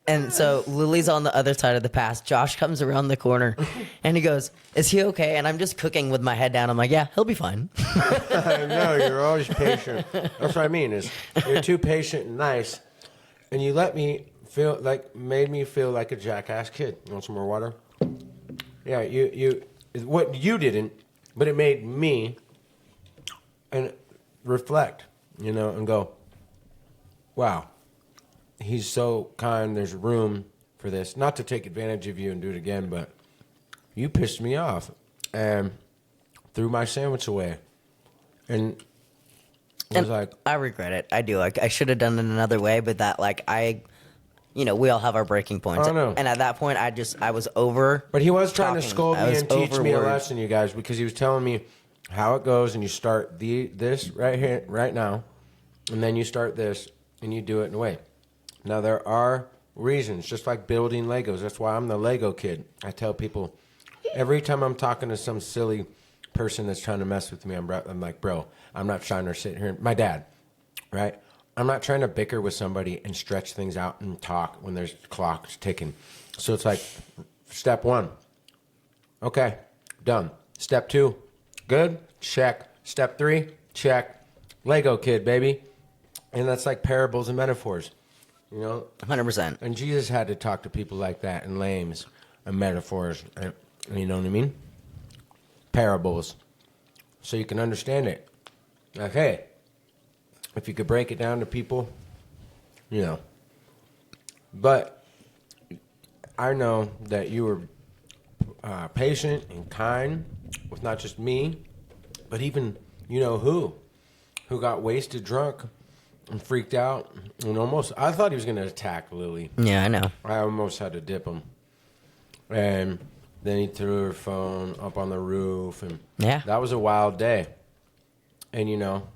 and so Lily's on the other side of the pass. Josh comes around the corner, and he goes, "Is he okay?" And I'm just cooking with my head down. I'm like, "Yeah, he'll be fine." I know, you're always patient. That's what I mean, is you're too patient and nice, and you made me feel like a jackass kid. You want some more water? Yeah, what you didn't, but it made me and reflect, you know, and go, wow, he's so kind. There's room for this. Not to take advantage of you and do it again, but you pissed me off and threw my sandwich away. And I was like, I regret it. I do. Like, I should have done it another way, but that, like, we all have our breaking points. I know. And at that point, I was over. But he was trying to talking. scold I me was and teach me a overword. lesson, you guys, because he was telling me how it goes, and you start this right here, right now, and then you start this, and you do it in a way. Now, there are reasons, just like building Legos. That's why I'm the Lego kid. I tell people, every time I'm talking to some silly person that's trying to mess with me, I'm like, bro, I'm not trying to sit here. My dad, right? I'm not trying to bicker with somebody and stretch things out and talk when there's clocks ticking. So it's like, step 1, okay, done. Step 2, good, check. Step 3, check. Lego kid, baby. And that's like parables and metaphors, you know? 100%. And Jesus had to talk to people like that in lames and metaphors, and, you know what I mean? Parables. So you can understand it. Like, hey, if you could break it down to people, you know. But I know that you were patient and kind with not just me, but even, you know, who got wasted drunk and freaked out. And almost, I thought he was going to attack Lily. Yeah, I know. I almost had to dip him. And then he threw her phone up on the roof. And yeah, that was a wild day. And, you know,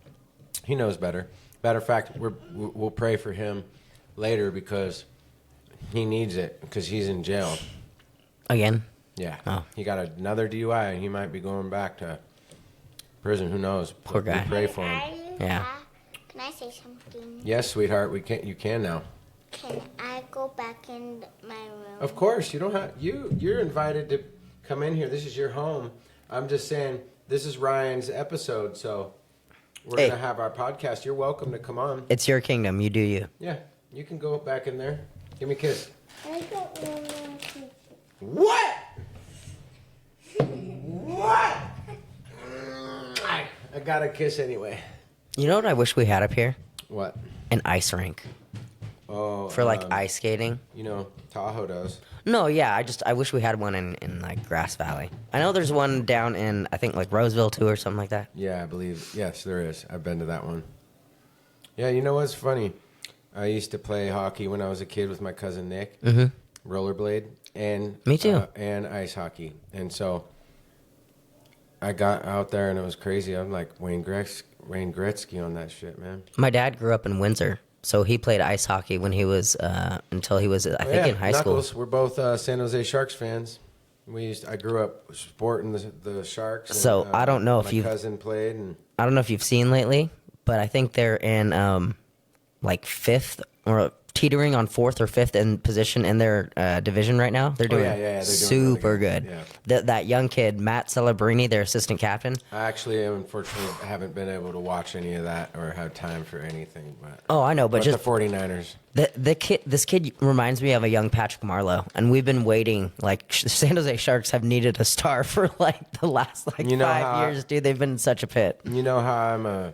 he knows better. Matter of fact, we'll pray for him later because he needs it because he's in jail. Again? Yeah. Oh. He got another DUI, and he might be going back to prison. Who knows? Poor guy. We pray for him. Yeah. Can I say something? Yes, sweetheart. You can now. Can I go back in my room? Of course. You don't have. You're invited to come in here. This is your home. I'm just saying this is Ryan's episode, so we're gonna have our podcast. You're welcome to come on. It's your kingdom. You do you. Yeah, you can go back in there. Give me a kiss. I don't want to. What? What? I got a kiss anyway. You know what I wish we had up here? What? An ice rink. Oh, For like ice skating. You know, Tahoe does. No, yeah, I wish we had one in like Grass Valley. I know there's one down in, I think, like Roseville too or something like that. Yeah, I believe. Yes, there is. I've been to that one. Yeah, you know what's funny? I used to play hockey when I was a kid with my cousin Nick. Mm-hmm. Rollerblade and me too. And ice hockey. And so I got out there and it was crazy. I'm like Wayne Gretzky on that shit, man. My dad grew up in Windsor, so he played ice hockey when he was until he was I think in high Knuckles. school. We're both San Jose Sharks fans. I grew up sporting the Sharks. And, so I don't know if my cousin played, and I don't know if you've seen lately, but I think they're in like 5th or teetering on 4th or 5th in position in their division right now. They're doing they're doing super really good. Yeah. That young kid, Matt Celebrini, their assistant captain. I actually, unfortunately, haven't been able to watch any of that or have time for anything. But Oh, I know, but just the 49ers. this kid reminds me of a young Patrick Marlowe, and we've been waiting. Like the San Jose Sharks have needed a star for like the last 5 years, dude. They've been in such a pit. You know how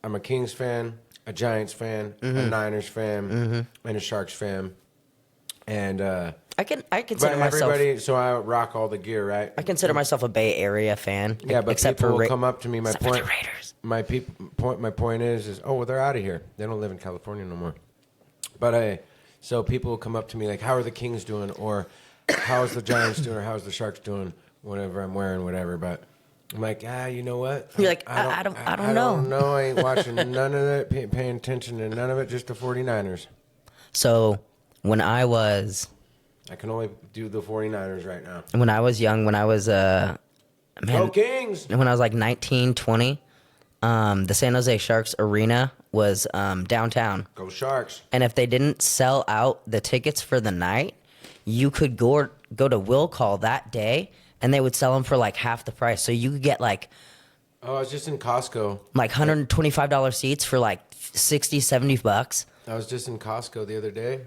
I'm a Kings fan, a Giants fan, a Niners fan, and a Sharks fan, and I consider but myself. everybody. So I rock all the gear, right? I consider myself a Bay Area fan. Yeah, but except people for will come up to me. except for the Raiders. My point is, oh well, they're out of here. They don't live in California no more. But so people will come up to me like, how are the Kings doing, or how's the Giants doing, or how's the Sharks doing, whatever I'm wearing, whatever. But I'm like, you know what? You're like, I don't know. No, I ain't watching none of that, paying attention to none of it, just the 49ers. So when I can only do the 49ers right now. when I was young, when I was Go Kings! when I was like 19, 20, the San Jose Sharks arena was downtown. Go Sharks! And if they didn't sell out the tickets for the night, you could go to Will Call that day, and they would sell them for like half the price. So you could get like Oh, I was just in Costco. like $125 seats for like 60, 70 bucks. I was just in Costco the other day,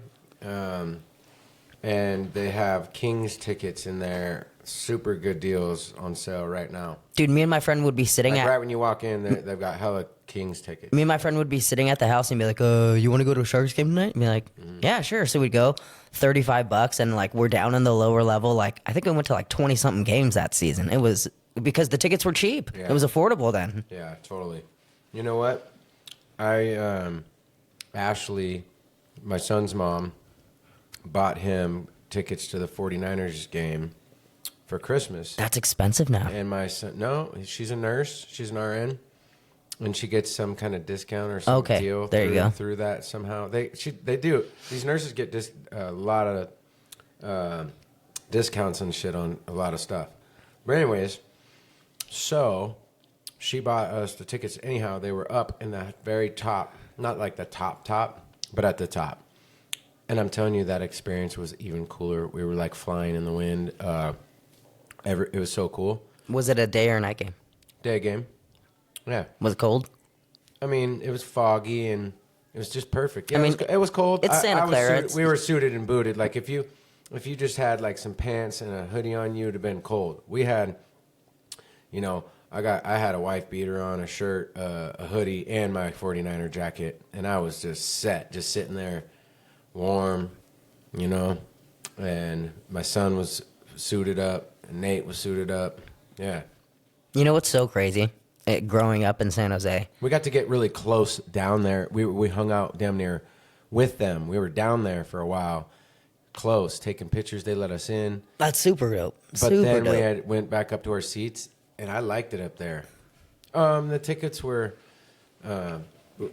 and they have Kings tickets in there. Super good deals on sale right now. Dude, me and my friend would be sitting Like at right when you walk in, they've got hella Kings tickets. me and my friend would be sitting at the house and be like, you want to go to a Sharks game tonight? And be like, yeah, sure. So we'd go, $35, and like we're down in the lower level. Like I think we went to like 20 something games that season. It was because the tickets were cheap. Yeah. It was affordable then. Yeah, totally. You know what? Ashley, my son's mom, bought him tickets to the 49ers game for Christmas. That's expensive now. And my son, no, she's a nurse. She's an RN. And she gets some kind of discount or some deal there you go. through that somehow. They do. These nurses get a lot of discounts and shit on a lot of stuff. But anyways, so she bought us the tickets. Anyhow, they were up in the very top. Not like the top, but at the top. And I'm telling you, that experience was even cooler. We were like flying in the wind. It was so cool. Was it a day or a night game? Day game. Yeah. Was it cold? I mean, it was foggy and it was just perfect. Yeah, I mean, it was cold. it's Santa Clara. We were suited and booted. Like if you just had like some pants and a hoodie on, you would have been cold. We had, I had a wife beater on, a shirt, a hoodie, and my 49er jacket, and I was just set, just sitting there, warm, and my son was suited up, and Nate was suited up. Yeah. You know what's so crazy? Growing up in San Jose. We got to get really close down there. We hung out damn near with them. We were down there for a while, close, taking pictures. They let us in. That's super dope. But then we went back up to our seats, and I liked it up there. The tickets were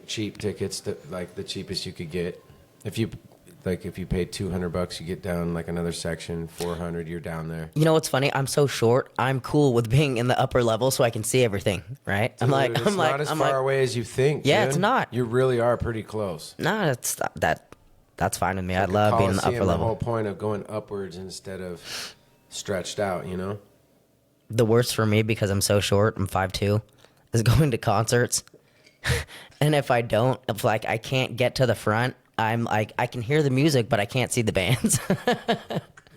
cheap tickets, like the cheapest you could get. If you paid $200, you get down like another section. $400, you're down there. You know what's funny? I'm so short. I'm cool with being in the upper level so I can see everything. Right? Dude, it's not as far away as you think. Yeah, dude. it's not. You really are pretty close. No, that's fine with me. I love being in the upper level. The whole point of going upwards instead of stretched out, The worst for me, because I'm so short, I'm 5'2", is going to concerts. And if I can't get to the front, I'm like, I can hear the music, but I can't see the bands.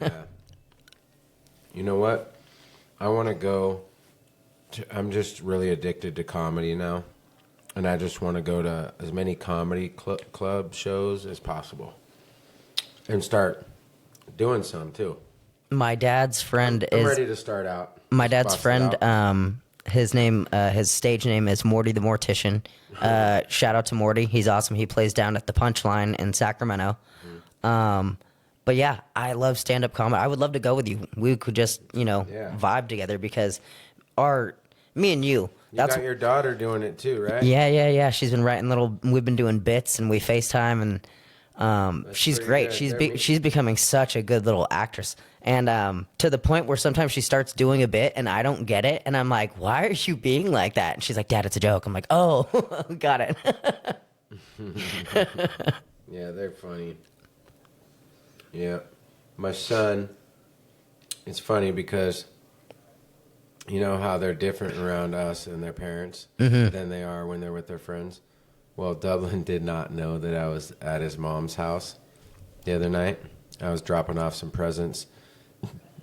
Yeah. You know what? I want to go. I'm just really addicted to comedy now. And I just want to go to as many comedy club shows as possible. And start doing some, too. My dad's friend I'm ready to start out. My dad's friend, his stage name is Morty the Mortician. Shout out to Morty. He's awesome. He plays down at the Punchline in Sacramento. But yeah, I love stand-up comedy. I would love to go with you. We could just, vibe together, because me and you. You got your daughter doing it too, right? Yeah. She's been writing we've been doing bits, and we FaceTime, and she's great. Good. She's becoming such a good little actress. And to the point where sometimes she starts doing a bit and I don't get it. And I'm like, why are you being like that? And she's like, Dad, it's a joke. I'm like, oh, got it. Yeah, they're funny. Yeah. My son, it's funny because you know how they're different around us and their parents than they are when they're with their friends? Well, Dublin did not know that I was at his mom's house the other night. I was dropping off some presents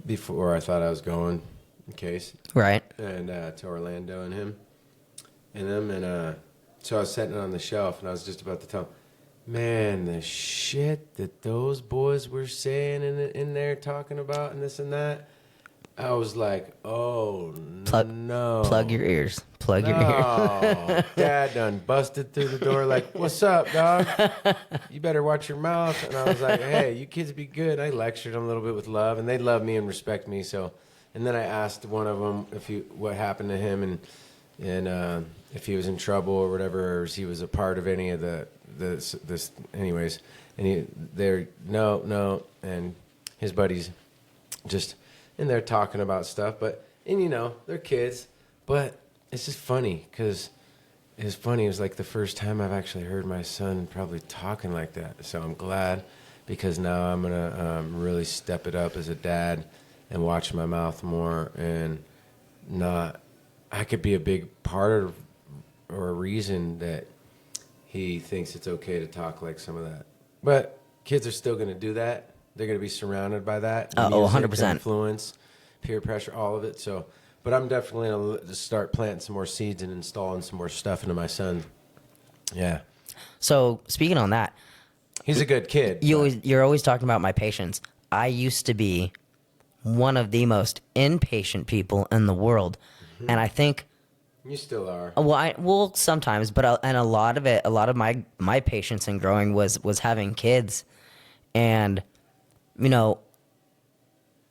before I thought I was going, in case. Right. And to Orlando and him and them. And so I was setting it on the shelf, and I was just about to tell him, man, the shit that those boys were saying in there talking about and this and that. I was like, oh, no. Plug your ears. Plug your ears. Oh, Dad done busted through the door like, what's up, dog? You better watch your mouth. And I was like, hey, you kids be good. I lectured them a little bit with love, and they love me and respect me. So, and then I asked one of them what happened to him and if he was in trouble or whatever, or if he was a part of any of this anyways. And no. And his buddies just in there talking about stuff, and you know, they're kids, but it's just funny because it was like the first time I've actually heard my son probably talking like that. So I'm glad, because now I'm gonna really step it up as a dad and watch my mouth more, and I could be a big part of or a reason that he thinks it's okay to talk like some of that. But kids are still gonna do that. They're going to be surrounded by that. Music, 100%. Influence, peer pressure, all of it. So, but I'm definitely going to start planting some more seeds and installing some more stuff into my son. Yeah. So, speaking on that. He's a good kid. You're always talking about my patience. I used to be one of the most impatient people in the world. Mm-hmm. And I think... You still are. Well, sometimes. But and a lot of my patience in growing was having kids. And... You know,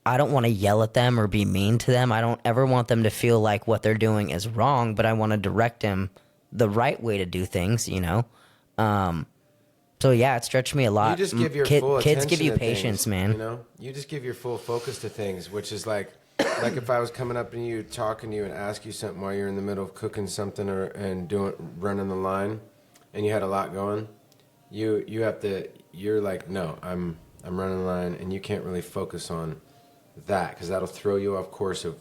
I don't want to yell at them or be mean to them. I don't ever want them to feel like what they're doing is wrong, but I want to direct them the right way to do things, you know? So, yeah, it stretched me a lot. You just give your full attention kids give you to patience, things, man. You know? You just give your full focus to things, which is like if I was coming up to you, talking to you, and ask you something while you're in the middle of cooking something running the line, and you had a lot going, you're like, no, I'm running the line, and you can't really focus on that because that'll throw you off course of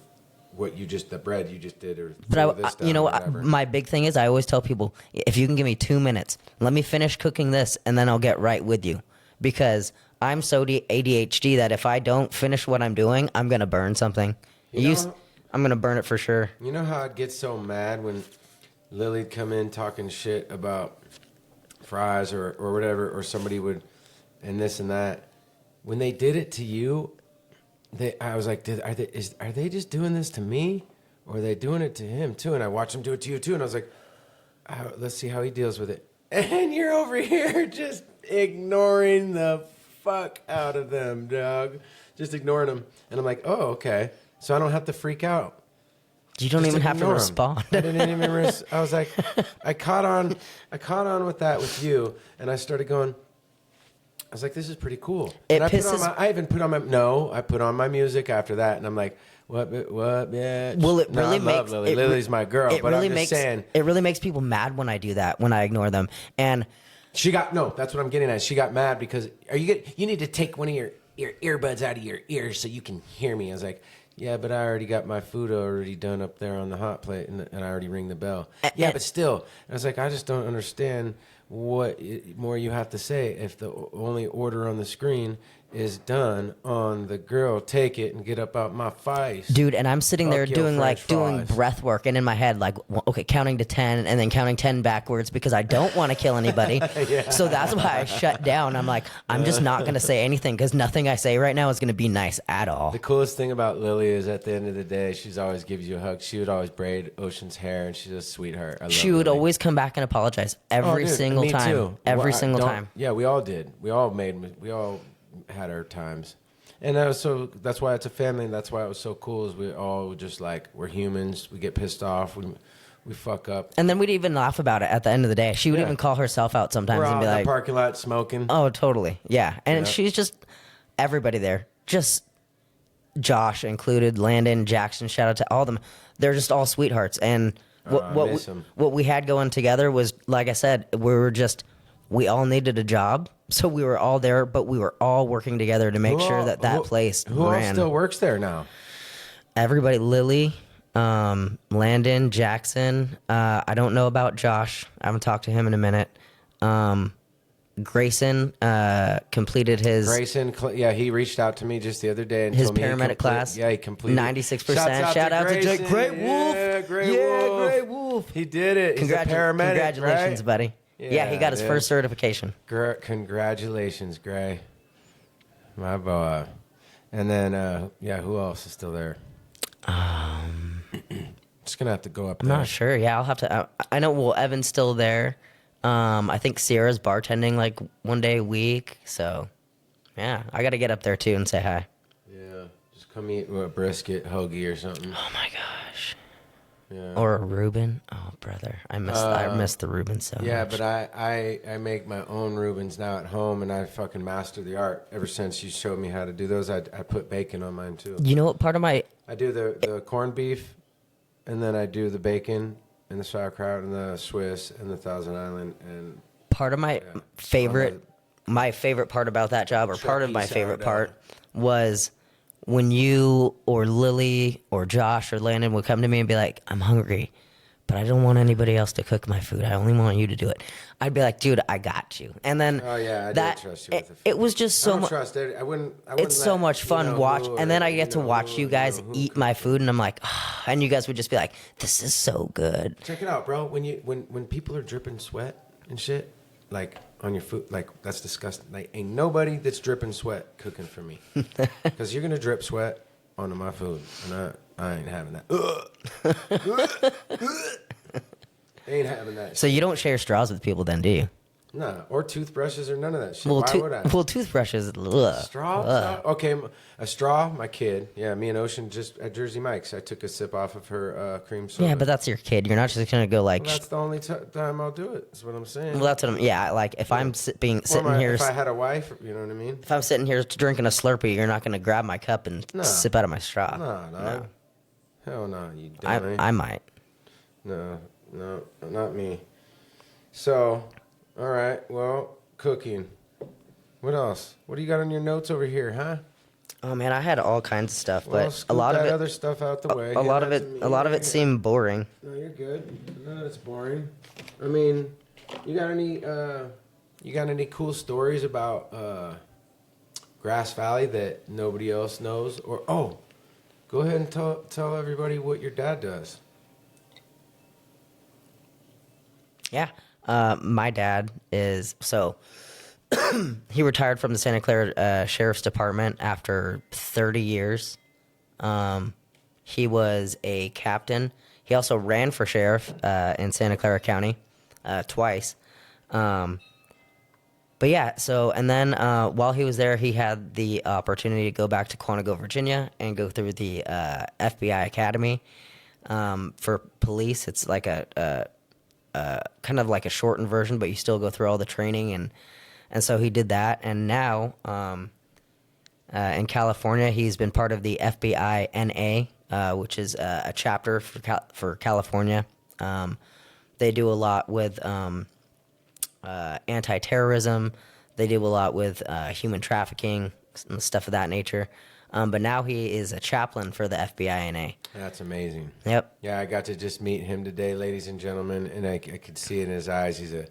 the bread you just did, or you know, my big thing is I always tell people, if you can give me 2 minutes, let me finish cooking this, and then I'll get right with you, because I'm so ADHD that if I don't finish what I'm doing, I'm gonna burn something. I'm gonna burn it for sure. You know how I'd get so mad when Lily'd come in talking shit about fries or whatever, or somebody would, and this and that. When they did it to you, I was like, are they just doing this to me, or are they doing it to him too? And I watched them do it to you too, and I was like, let's see how he deals with it. And you're over here just ignoring the fuck out of them, dog. Just ignoring them. And I'm like, oh, okay. So I don't have to freak out. You don't even have to respond. I didn't even I was like, I caught on with that with you, and I started going, I was like, this is pretty cool. I put on my music after that, and I'm like, what, bitch? Well, it really makes... Lily's my girl, but I'm just saying... It really makes people mad when I do that, when I ignore them. And... that's what I'm getting at. She got mad because, you need to take one of your earbuds out of your ears so you can hear me. I was like, yeah, but I already got my food already done up there on the hot plate, and I already ring the bell. But still. And I was like, I just don't understand what more you have to say if the only order on the screen is done on the girl. Take it and get up out my face, dude. And I'm sitting there doing breath work, and in my head, like, okay, counting to 10 and then counting 10 backwards because I don't want to kill anybody. Yeah. So that's why I shut down. I'm like, I'm just not going to say anything because nothing I say right now is going to be nice at all. The coolest thing about Lily is at the end of the day, she's always gives you a hug. She would always braid Ocean's hair, and she's a sweetheart. She would always come back and apologize every single time. Too. Every single time. Yeah, we all did. We all had our times, and so that's why it's a family, and that's why it was so cool. Is we all just like, we're humans. We get pissed off. We fuck up, and then we'd even laugh about it at the end of the day. She would even call herself out sometimes and be like, in the parking lot smoking. Oh, totally, yeah. And she's just everybody there, just Josh included, Landon, Jackson. Shout out to all of them. They're just all sweethearts, and what we had going together was, like I said, we were just we all needed a job, so we were all there, but we were all working together to make sure that place who all ran. still works there now? Everybody, Lily, Landon, Jackson. I don't know about Josh. I haven't talked to him in a minute. Grayson completed his he reached out to me just the other day and his told me paramedic class. Yeah, he completed 96%. Shout out to Great Wolf. Yeah, Great Wolf. He did it. He's a paramedic. Congratulations, right? buddy. Yeah, he got his first certification. Congratulations, Gray. My boy. And then, who else is still there? Just gonna have to go up I'm there. not sure. Yeah, I'll have to. I know. Well, Evan's still there. I think Sierra's bartending like one day a week. So, yeah, I got to get up there too and say hi. Yeah, just come eat a brisket hoagie or something. Oh my gosh. Yeah. Or a Reuben. Oh, brother, I miss the Reuben so much. Yeah, but I make my own Reubens now at home, and I fucking master the art. Ever since you showed me how to do those, I put bacon on mine too. You know what? Part of my I do the corned beef, and then I do the bacon and the sauerkraut and the Swiss and the Thousand Island and part of my favorite part about that job, or part of my favorite part, was when you or Lily or Josh or Landon would come to me and be like, I'm hungry, but I don't want anybody else to cook my food. I only want you to do it. I'd be like, dude, I got you. And then I do trust you with the food. it was just so much. I wouldn't It's so much fun watch, and then I get to watch you guys eat my food, and I'm like, oh, and you guys would just be like, this is so good. Check it out, bro. When people are dripping sweat and shit, like on your food, like that's disgusting. Like ain't nobody that's dripping sweat cooking for me, because you're gonna drip sweat onto my food, and I ain't having that. Ain't having that. So you don't share straws with people, then, do you? Nah, or toothbrushes or none of that shit. Well, Why would I? Well, toothbrushes. Ugh. Straw? Okay, a straw. My kid. Yeah, me and Ocean just at Jersey Mike's. I took a sip off of her cream soda. Yeah, but that's your kid. You're not just gonna go like. Well, that's the only time I'll do it. That's what I'm saying. Well, that's what I'm. Yeah, like if I'm sitting here. If I had a wife, you know what I mean. If I'm sitting here drinking a Slurpee, you're not gonna grab my cup and sip out of my straw. No. Hell no, you dummy. I might. No, not me. So, all right. Well, cooking. What else? What do you got on your notes over here, huh? Oh man, I had all kinds of stuff, Well, but a lot of it. other stuff out the way. A lot of it seemed boring. No, you're good. None of it's boring. I mean, you got any cool stories about Grass Valley that nobody else knows? Or go ahead and tell everybody what your dad does. Yeah. My dad is he retired from the Santa Clara Sheriff's Department after 30 years. He was a captain. He also ran for sheriff in Santa Clara County twice. But yeah, and then while he was there, he had the opportunity to go back to Quantico, Virginia, and go through the FBI Academy for police. It's like a kind of like a shortened version, but you still go through all the training, and so he did that. And now in California, he's been part of the FBI NA, which is a chapter for California. They do a lot with anti-terrorism. They do a lot with human trafficking and stuff of that nature. But now he is a chaplain for the FBI NA. That's amazing. Yep. Yeah, I got to just meet him today, ladies and gentlemen, and I could see in his eyes he's a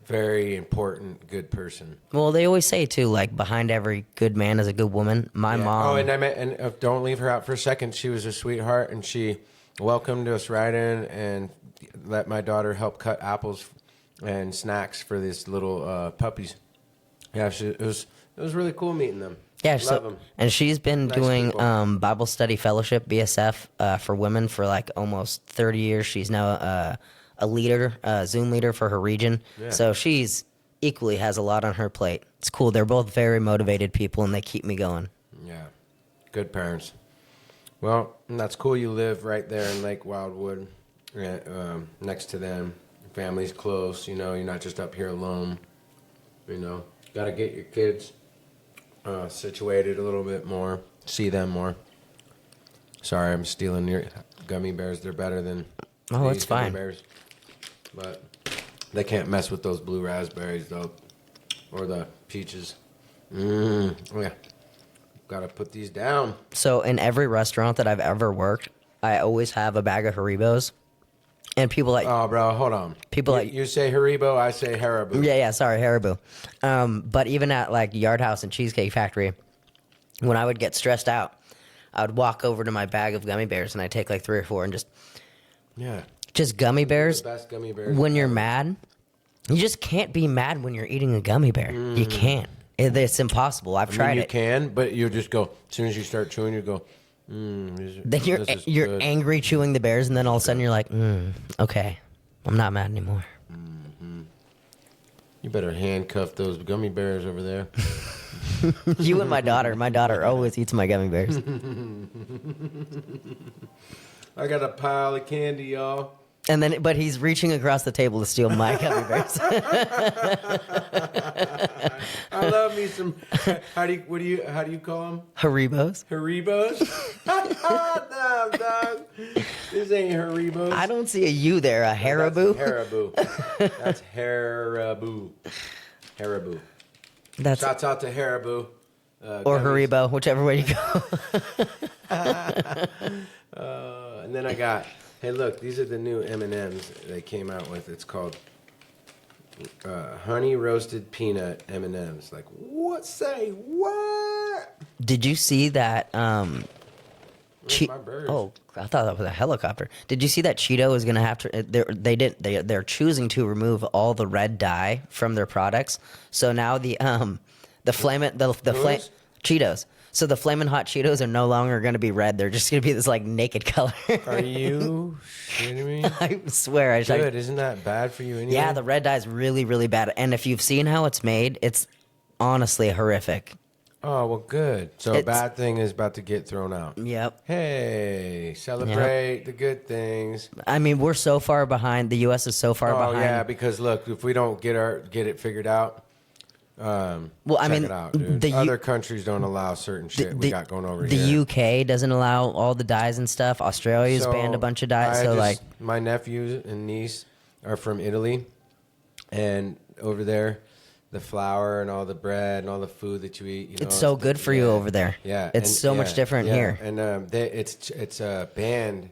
very important, good person. Well, they always say, too, like, behind every good man is a good woman. My mom... Oh, and don't leave her out for a second. She was a sweetheart, and she welcomed us right in and let my daughter help cut apples and snacks for these little puppies. Yeah, it was really cool meeting them. Yeah, and she's been doing Bible study fellowship, BSF, for women for like almost 30 years. She's now a leader, Zoom leader for her region. Yeah. So she's equally has a lot on her plate. It's cool. They're both very motivated people, and they keep me going. Yeah, good parents. Well, that's cool. You live right there in Lake Wildwood, next to them. Family's close. You know, you're not just up here alone. You know, got to get your kids situated a little bit more, see them more. Sorry, I'm stealing your gummy bears. They're better than it's fine. Bears. But They can't mess with those blue raspberries though, or the peaches. Oh yeah, gotta put these down. So in every restaurant that I've ever worked, I always have a bag of Haribos. And people like... Oh, bro, hold on. You say Haribo, I say Haribo. Yeah, sorry, Haribo. But even at like Yard House and Cheesecake Factory, when I would get stressed out, I would walk over to my bag of gummy bears and I'd take like 3 or 4 and just gummy bears. The best gummy bears. When you're mad, you just can't be mad when you're eating a gummy bear. You can't. It's impossible. I've tried it. You can, but you just go, as soon as you start chewing, you go, Then you're angry chewing the bears, and then all of a sudden you're like, okay, I'm not mad anymore. You better handcuff those gummy bears over there. You and my daughter always eats my gummy bears. I got a pile of candy, y'all. And then, but he's reaching across the table to steal my gummy bears. I love me some. How do you call them? Haribos. Haribos. No, dog. This ain't Haribos. I don't see a U there. A Haribo. That's Haribo. Haribo. That's Shouts out to Haribo. or Haribo, whichever way you go. And then I got. Hey, look, these are the new M&Ms they came out with. It's called honey roasted peanut M&Ms. Like, what? Say what? Did you see that? Where's my birds? Oh, I thought that was a helicopter. Did you see that Cheeto is going to have to? They're choosing to remove all the red dye from their products. So now the Cheetos. So the Flamin' Hot Cheetos are no longer going to be red. They're just going to be this like naked color. Are you shitting me? I swear. Good. Isn't that bad for you anyway? Yeah, the red dye is really, really bad. And if you've seen how it's made, it's honestly horrific. Oh, well, good. So a bad thing is about to get thrown out. Yep. Hey, celebrate the good things. I mean, we're so far behind. The U.S. is so far behind. Oh, yeah, because look, if we don't get it figured out, well, I mean, check it out, dude. Other countries don't allow certain shit we got going over here. The UK doesn't allow all the dyes and stuff. Australia's banned a bunch of dyes. My nephews and niece are from Italy, and over there, the flour and all the bread and all the food that you eat, it's so good for you over there. Yeah, it's so much different here. And it's banned.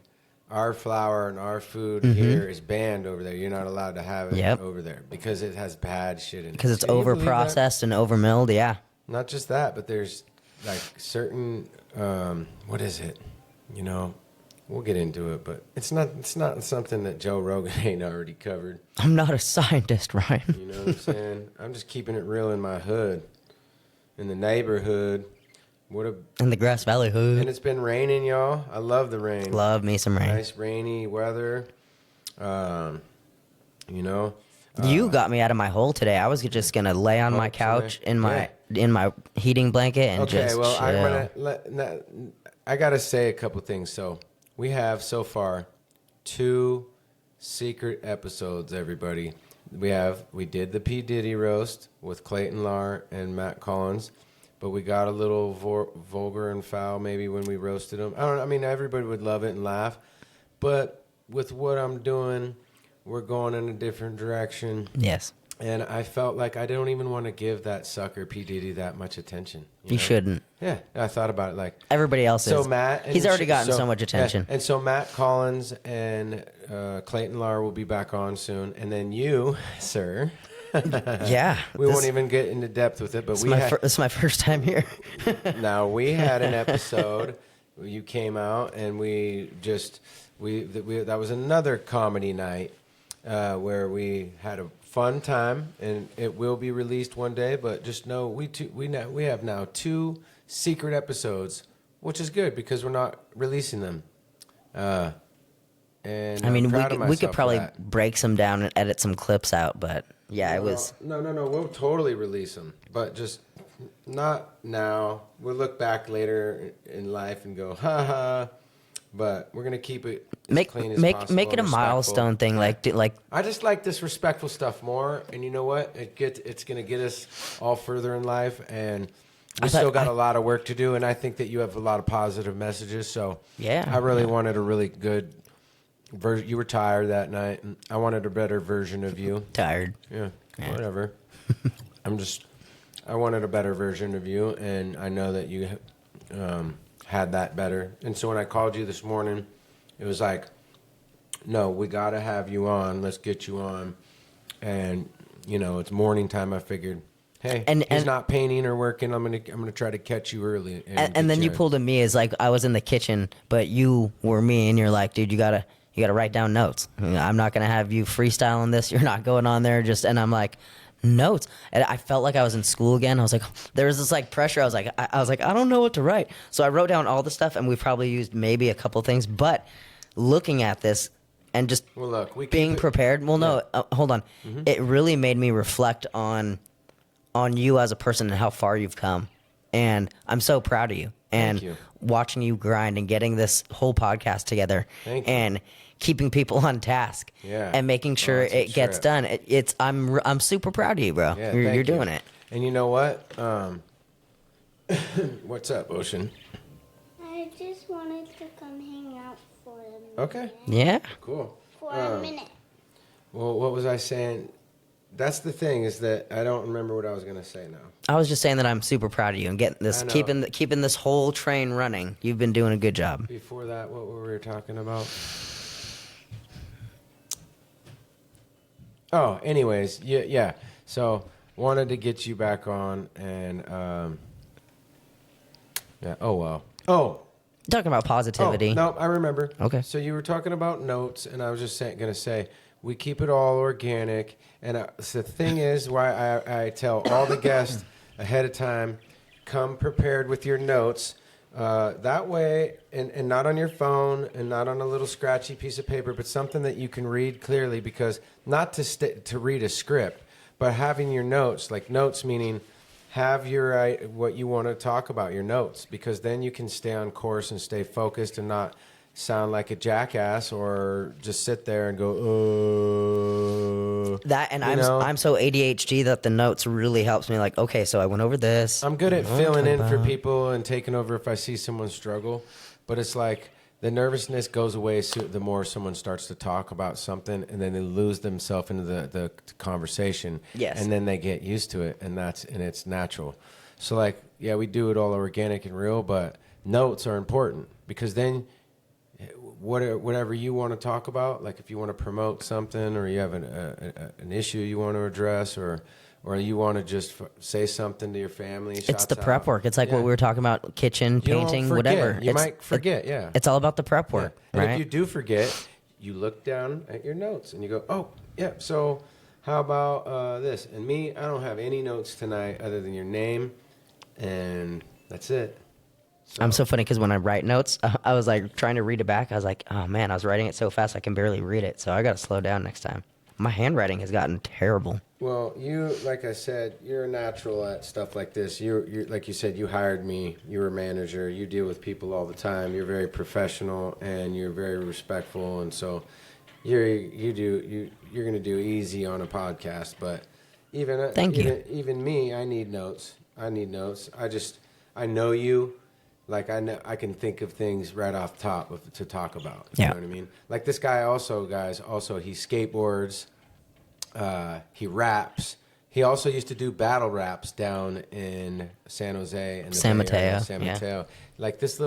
Our flour and our food here is banned over there. You're not allowed to have it over there because it has bad shit in it. Because it's over processed and over milled. Yeah. Not just that, but there's like certain what is it? We'll get into it, but it's not something that Joe Rogan ain't already covered. I'm not a scientist, Ryan. You know what I'm saying? I'm just keeping it real in my hood, in the neighborhood. In the Grass Valley hood. And it's been raining, y'all. I love the rain. Love me some rain. Nice rainy weather. You got me out of my hole today. I was just gonna lay on my couch in my heating blanket and just chill. I gotta say a couple things. So we have so far 2 secret episodes. Everybody, we did the P Diddy roast with Clayton Larr and Matt Collins. But we got a little vulgar and foul maybe when we roasted them. I mean, everybody would love it and laugh. But with what I'm doing, we're going in a different direction. Yes. And I felt like I don't even want to give that sucker P. Diddy that much attention. You shouldn't. Yeah, I thought about it like... Everybody else is. Matt... He's already gotten so much attention. Yeah, and so Matt Collins and Clayton Larr will be back on soon. And then you, sir... Yeah. We won't even get into depth with it, but this is my first time here. Now, we had an episode. You came out, and that was another comedy night where we had a fun time, and it will be released one day, but just know we have now 2 secret episodes, which is good because we're not releasing them. And I mean, we could probably break some down and edit some clips out, but it was... No, we'll totally release them, but just not now. We'll look back later in life and go, ha, but we're going to keep it as clean as possible. Make it a milestone thing, like... I just like this respectful stuff more, and you know what? It's going to get us all further in life, and... We still got a lot of work to do, and I think that you have a lot of positive messages, so yeah, I really wanted a really good you were tired that night, and I wanted a better version of you. Tired. Yeah. Whatever. I wanted a better version of you, and I know that you had that better. And so when I called you this morning, it was like, no, we got to have you on. Let's get you on. And, it's morning time. I figured, hey, he's not painting or working. I'm gonna try to catch you early. And then you pulled a me as like I was in the kitchen, but you were me, and you're like, dude, you gotta write down notes. I'm not gonna have you freestyling this. You're not going on there and I'm like, notes. And I felt like I was in school again. I was like, there was this like pressure. I was like, I don't know what to write. So I wrote down all the stuff, and we probably used maybe a couple things. But looking at this and just being prepared. Well, no, hold on. Mm-hmm. It really made me reflect on you as a person and how far you've come. And I'm so proud of you. And watching you grind and getting this whole podcast together and keeping people on task and making sure it gets done. I'm super proud of you, bro. Yeah, you're doing it. And you know what? What's up, Ocean? I just wanted to come hang out for a minute. Okay. Yeah. Cool. For a minute. Well, what was I saying? That's the thing, is that I don't remember what I was going to say now. I was just saying that I'm super proud of you and getting this, keeping this whole train running. You've been doing a good job. Before that, what were we talking about? Oh, anyways, yeah. So wanted to get you back on, and Oh well. Oh. Talking about positivity. Oh, no, I remember. Okay. So you were talking about notes, and I was just going to say we keep it all organic. And the thing is, why I tell all the guests ahead of time, come prepared with your notes. That way, and not on your phone and not on a little scratchy piece of paper, but something that you can read clearly, because not to read a script, but having your notes, like notes meaning have your what you want to talk about, your notes, because then you can stay on course and stay focused and not sound like a jackass or just sit there and go, that. And I'm so ADHD that the notes really helps me. Like, okay, so I went over this. I'm good at filling in for people and taking over if I see someone struggle, but it's like the nervousness goes away the more someone starts to talk about something, and then they lose themselves into the conversation. Yes. And then they get used to it, and it's natural. So like, yeah, we do it all organic and real, but notes are important, because then whatever you want to talk about, like if you want to promote something, or you have an issue you want to address, or you want to just say something to your family. It's the prep work. It's like what we were talking about, kitchen, painting, whatever. You might forget, yeah. It's all about the prep work, yeah. And right? if you do forget, you look down at your notes and you go, oh, yeah, so how about this? And me, I don't have any notes tonight other than your name, and that's it. So. I'm so funny because when I write notes, I was like trying to read it back. I was like, oh, man, I was writing it so fast I can barely read it, so I got to slow down next time. My handwriting has gotten terrible. Well, you, like I said, you're a natural at stuff like this. You're like you said, you hired me. You were a manager. You deal with people all the time. You're very professional and you're very respectful. And so you're going to do easy on a podcast. But even me, I need notes. I know you. Like I can think of things right off top to talk about. You know what I mean? Like this guy also he skateboards, he raps. He also used to do battle raps down in San Jose and San Mateo. San Mateo. Like this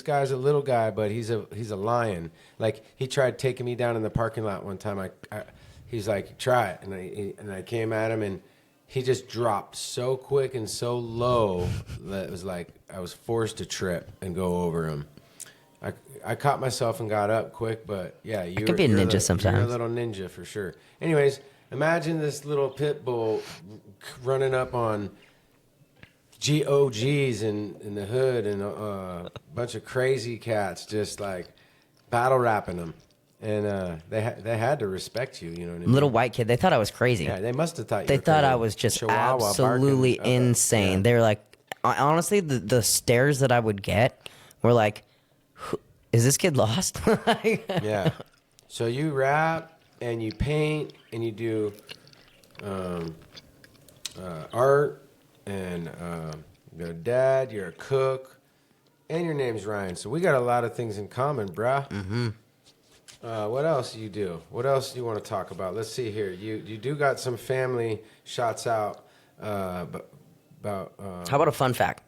guy's a little guy, but he's a lion. Like he tried taking me down in the parking lot one time. He's like, try it, and I came at him, and he just dropped so quick and so low that it was like I was forced to trip and go over him. I caught myself and got up quick, but yeah, you could be a ninja sometimes. You're a little ninja for sure. Anyways, imagine this little pit bull running up on GOGs in the hood and a bunch of crazy cats just like battle rapping them. And they had to respect you, you know what I mean? Little white kid. They thought I was crazy. Yeah, they must have thought they thought I was just absolutely insane. Yeah. They were like, honestly, the stares that I would get were like, is this kid lost? Yeah. So you rap and you paint and you do art, and you're a dad, you're a cook, and your name's Ryan. So we got a lot of things in common, bruh. Mm-hmm. What else you do? What else do you want to talk about? Let's see here. You do got some family shots out. About How about a fun fact?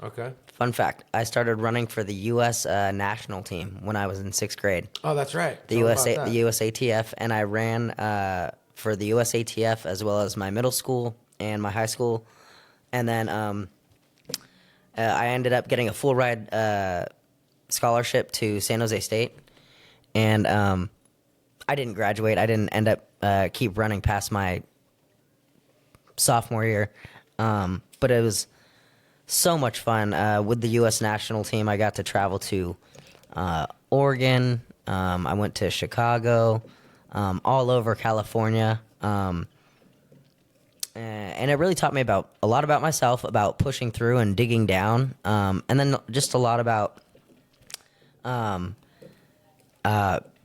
okay. Fun fact: I started running for the U.S. National team when I was in 6th grade. Oh, that's right. The Tell 'em USA, about that. the USATF, and I ran for the USATF as well as my middle school and my high school, and then I ended up getting a full ride scholarship to San Jose State, and I didn't graduate. I didn't end up keep running past my sophomore year, but it was so much fun with the U.S. national team. I got to travel to Oregon. I went to Chicago, all over California, and it really taught me a lot about myself, about pushing through and digging down, and then just a lot about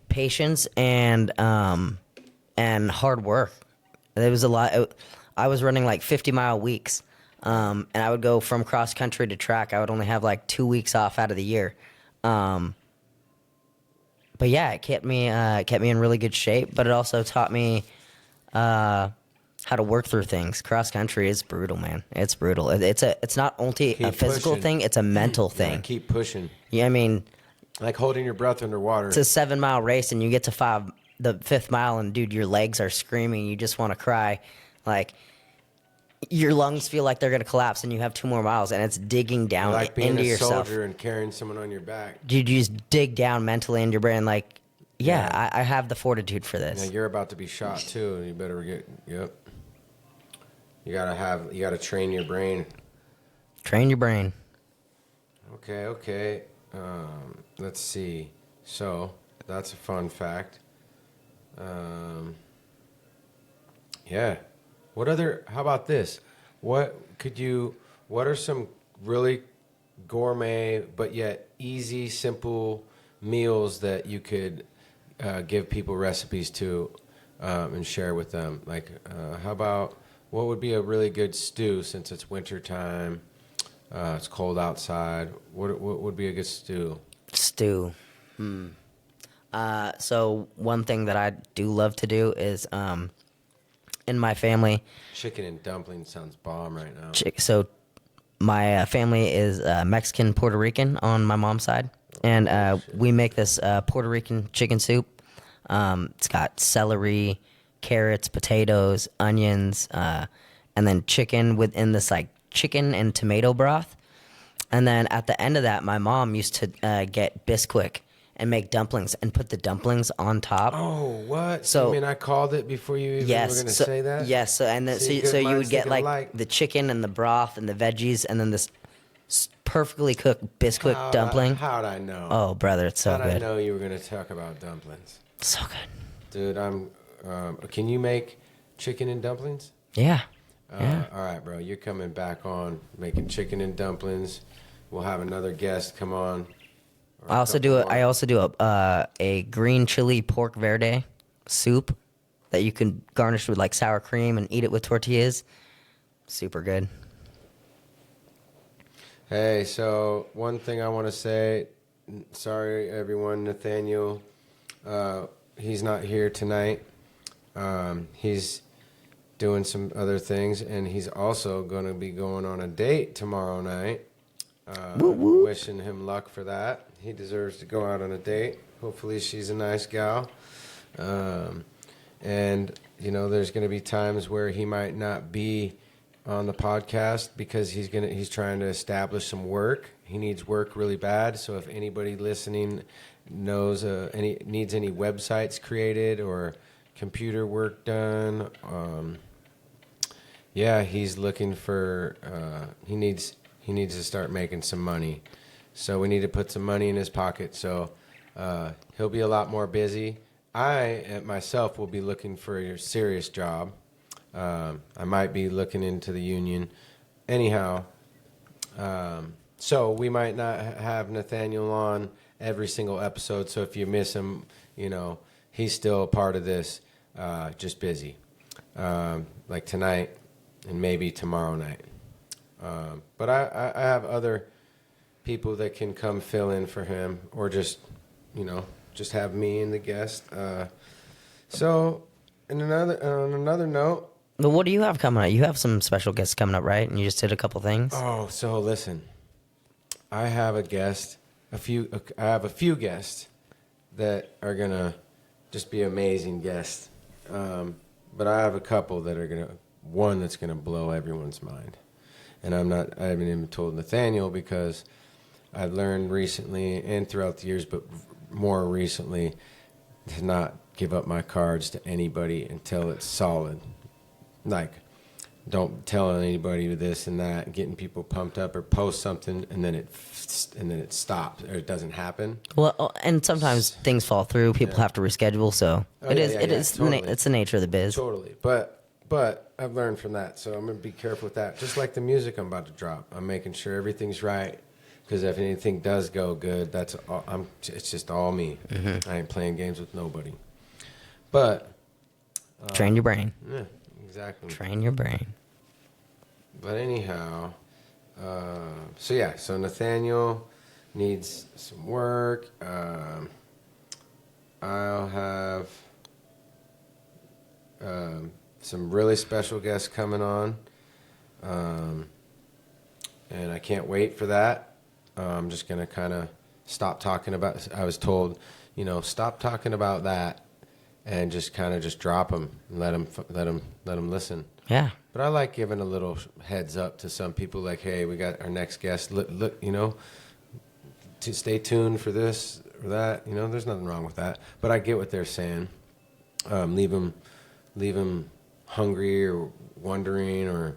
patience and hard work. There was a lot. I was running like 50-mile weeks, and I would go from cross country to track. I would only have like 2 weeks off out of the year. But yeah, it kept me in really good shape. But it also taught me how to work through things. Cross country is brutal, man. It's brutal. It's not only a physical thing; it's a mental thing. Yeah, keep pushing. Yeah, I mean, Like holding your breath underwater. it's a 7-mile race, and you get to the 5th mile, and dude, your legs are screaming. You just want to cry, like your lungs feel like they're gonna collapse, and you have 2 more miles, and it's digging down Like being into a yourself. soldier and carrying someone on your back. Dude, you just dig down mentally into your brain, like, yeah, Yeah. I have the fortitude for this. Now you're about to be shot too, and you better get. Yep. You gotta train your brain. Train your brain. Okay. Let's see. So that's a fun fact. Yeah. How about this? What are some really gourmet but yet easy, simple meals that you could give people recipes to and share with them? Like, how about what would be a really good stew since it's winter time? It's cold outside. What would be a good stew? Stew. So one thing that I do love to do is, in my family, Chicken and dumplings sounds bomb right now. so my family is Mexican Puerto Rican on my mom's side, and we make this Puerto Rican chicken soup. It's got celery, carrots, potatoes, onions, and then chicken within this like chicken and tomato broth. And then at the end of that, my mom used to get Bisquick and make dumplings and put the dumplings on top. Oh, what? So- you mean I called it before you even were going to say that? Yes, so, and then, See, so good you would minds get think like alike. the chicken and the broth and the veggies, and then this perfectly cooked Bisquick dumpling. How'd I know? Oh, brother, it's so How'd I good. know you were going to talk about dumplings? So good. Dude, can you make chicken and dumplings? Yeah. Yeah. All right, bro. You're coming back on making chicken and dumplings. We'll have another guest come on. I also do a green chili pork verde soup that you can garnish with like sour cream and eat it with tortillas. Super good. Hey, so one thing I want to say, sorry everyone, Nathaniel, he's not here tonight. He's doing some other things, and he's also going to be going on a date tomorrow night. Wishing him luck for that. He deserves to go out on a date. Hopefully she's a nice gal. And, there's going to be times where he might not be on the podcast because he's trying to establish some work. He needs work really bad. So if anybody listening knows needs any websites created or computer work done, he's looking for he needs to start making some money. So we need to put some money in his pocket. So he'll be a lot more busy. I myself will be looking for a serious job. I might be looking into the union. Anyhow, so we might not have Nathaniel on every single episode. So if you miss him, he's still a part of this, just busy. Like tonight and maybe tomorrow night. But I have other people that can come fill in for him or just, just have me and the guest. So, on another note. But what do you have coming up? You have some special guests coming up, right? And you just did a couple things. Oh, so listen, I have a guest. I have a few guests that are gonna just be amazing guests. But I have a couple that are one that's gonna blow everyone's mind. And I haven't even told Nathaniel because I've learned recently and throughout the years, but more recently, to not give up my cards to anybody until it's solid. Like, don't tell anybody this and that, getting people pumped up or post something and then it stops or it doesn't happen. Well, and sometimes things fall through. People have to reschedule, so Totally. It's the nature of the biz. Totally. But I've learned from that, so I'm going to be careful with that. Just like the music I'm about to drop. I'm making sure everything's right, because if anything does go good, it's just all me. Mm-hmm. I ain't playing games with nobody. But train your brain. Yeah, exactly. Train your brain. But anyhow, so Nathaniel needs some work. I'll have some really special guests coming on, and I can't wait for that. I'm just gonna kind of stop talking about. I was told, stop talking about that, and just kind of just drop them and let them listen. Yeah. But I like giving a little heads up to some people, like, hey, we got our next guest. Look, to stay tuned for this or that. There's nothing wrong with that. But I get what they're saying. Leave them hungry or wondering or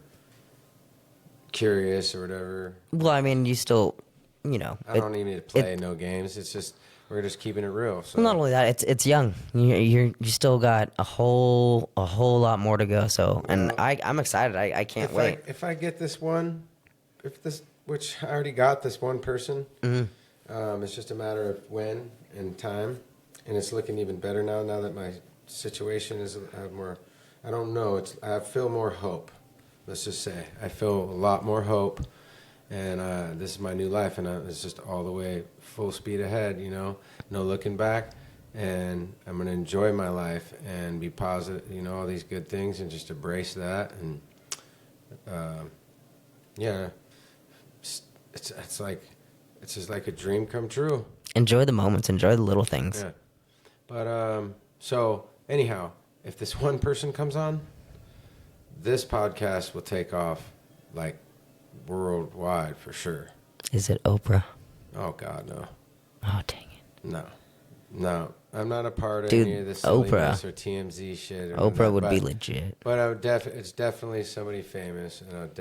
curious or whatever. Well, I mean, you still, I don't even need to play no games. It's just we're just keeping it real. So. Not only that, it's young. You still got a whole lot more to go. So, and I'm excited. I can't wait. If I get this one, which I already got this one person, it's just a matter of when and time, and it's looking even better now. Now that my situation is, I have more. I don't know. I feel more hope. Let's just say I feel a lot more hope. And this is my new life, and it's just all the way full speed ahead, no looking back. And I'm going to enjoy my life and be positive, all these good things, and just embrace that. And, it's just like a dream come true. Enjoy the moments. Enjoy the little things. Yeah. But, so anyhow, if this one person comes on, this podcast will take off like worldwide for sure. Is it Oprah? Oh God, no. Oh dang it. No. I'm not a part of Dude, any of this silliness Oprah. or TMZ shit. Oprah would be legit. But it's definitely somebody famous, and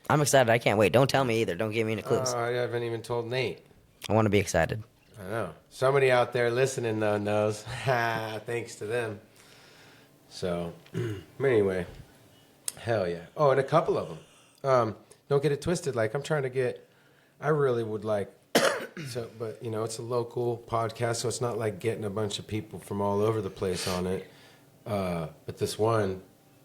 I'm excited. I can't wait. Don't tell me either. Don't give me any clues. I haven't even told Nate. I want to be excited. I know. Somebody out there listening though knows. Thanks to them. So, anyway, hell yeah. Oh, and a couple of them. Don't get it twisted. Like, I really would like, but it's a local podcast, so it's not like getting a bunch of people from all over the place on it. But this one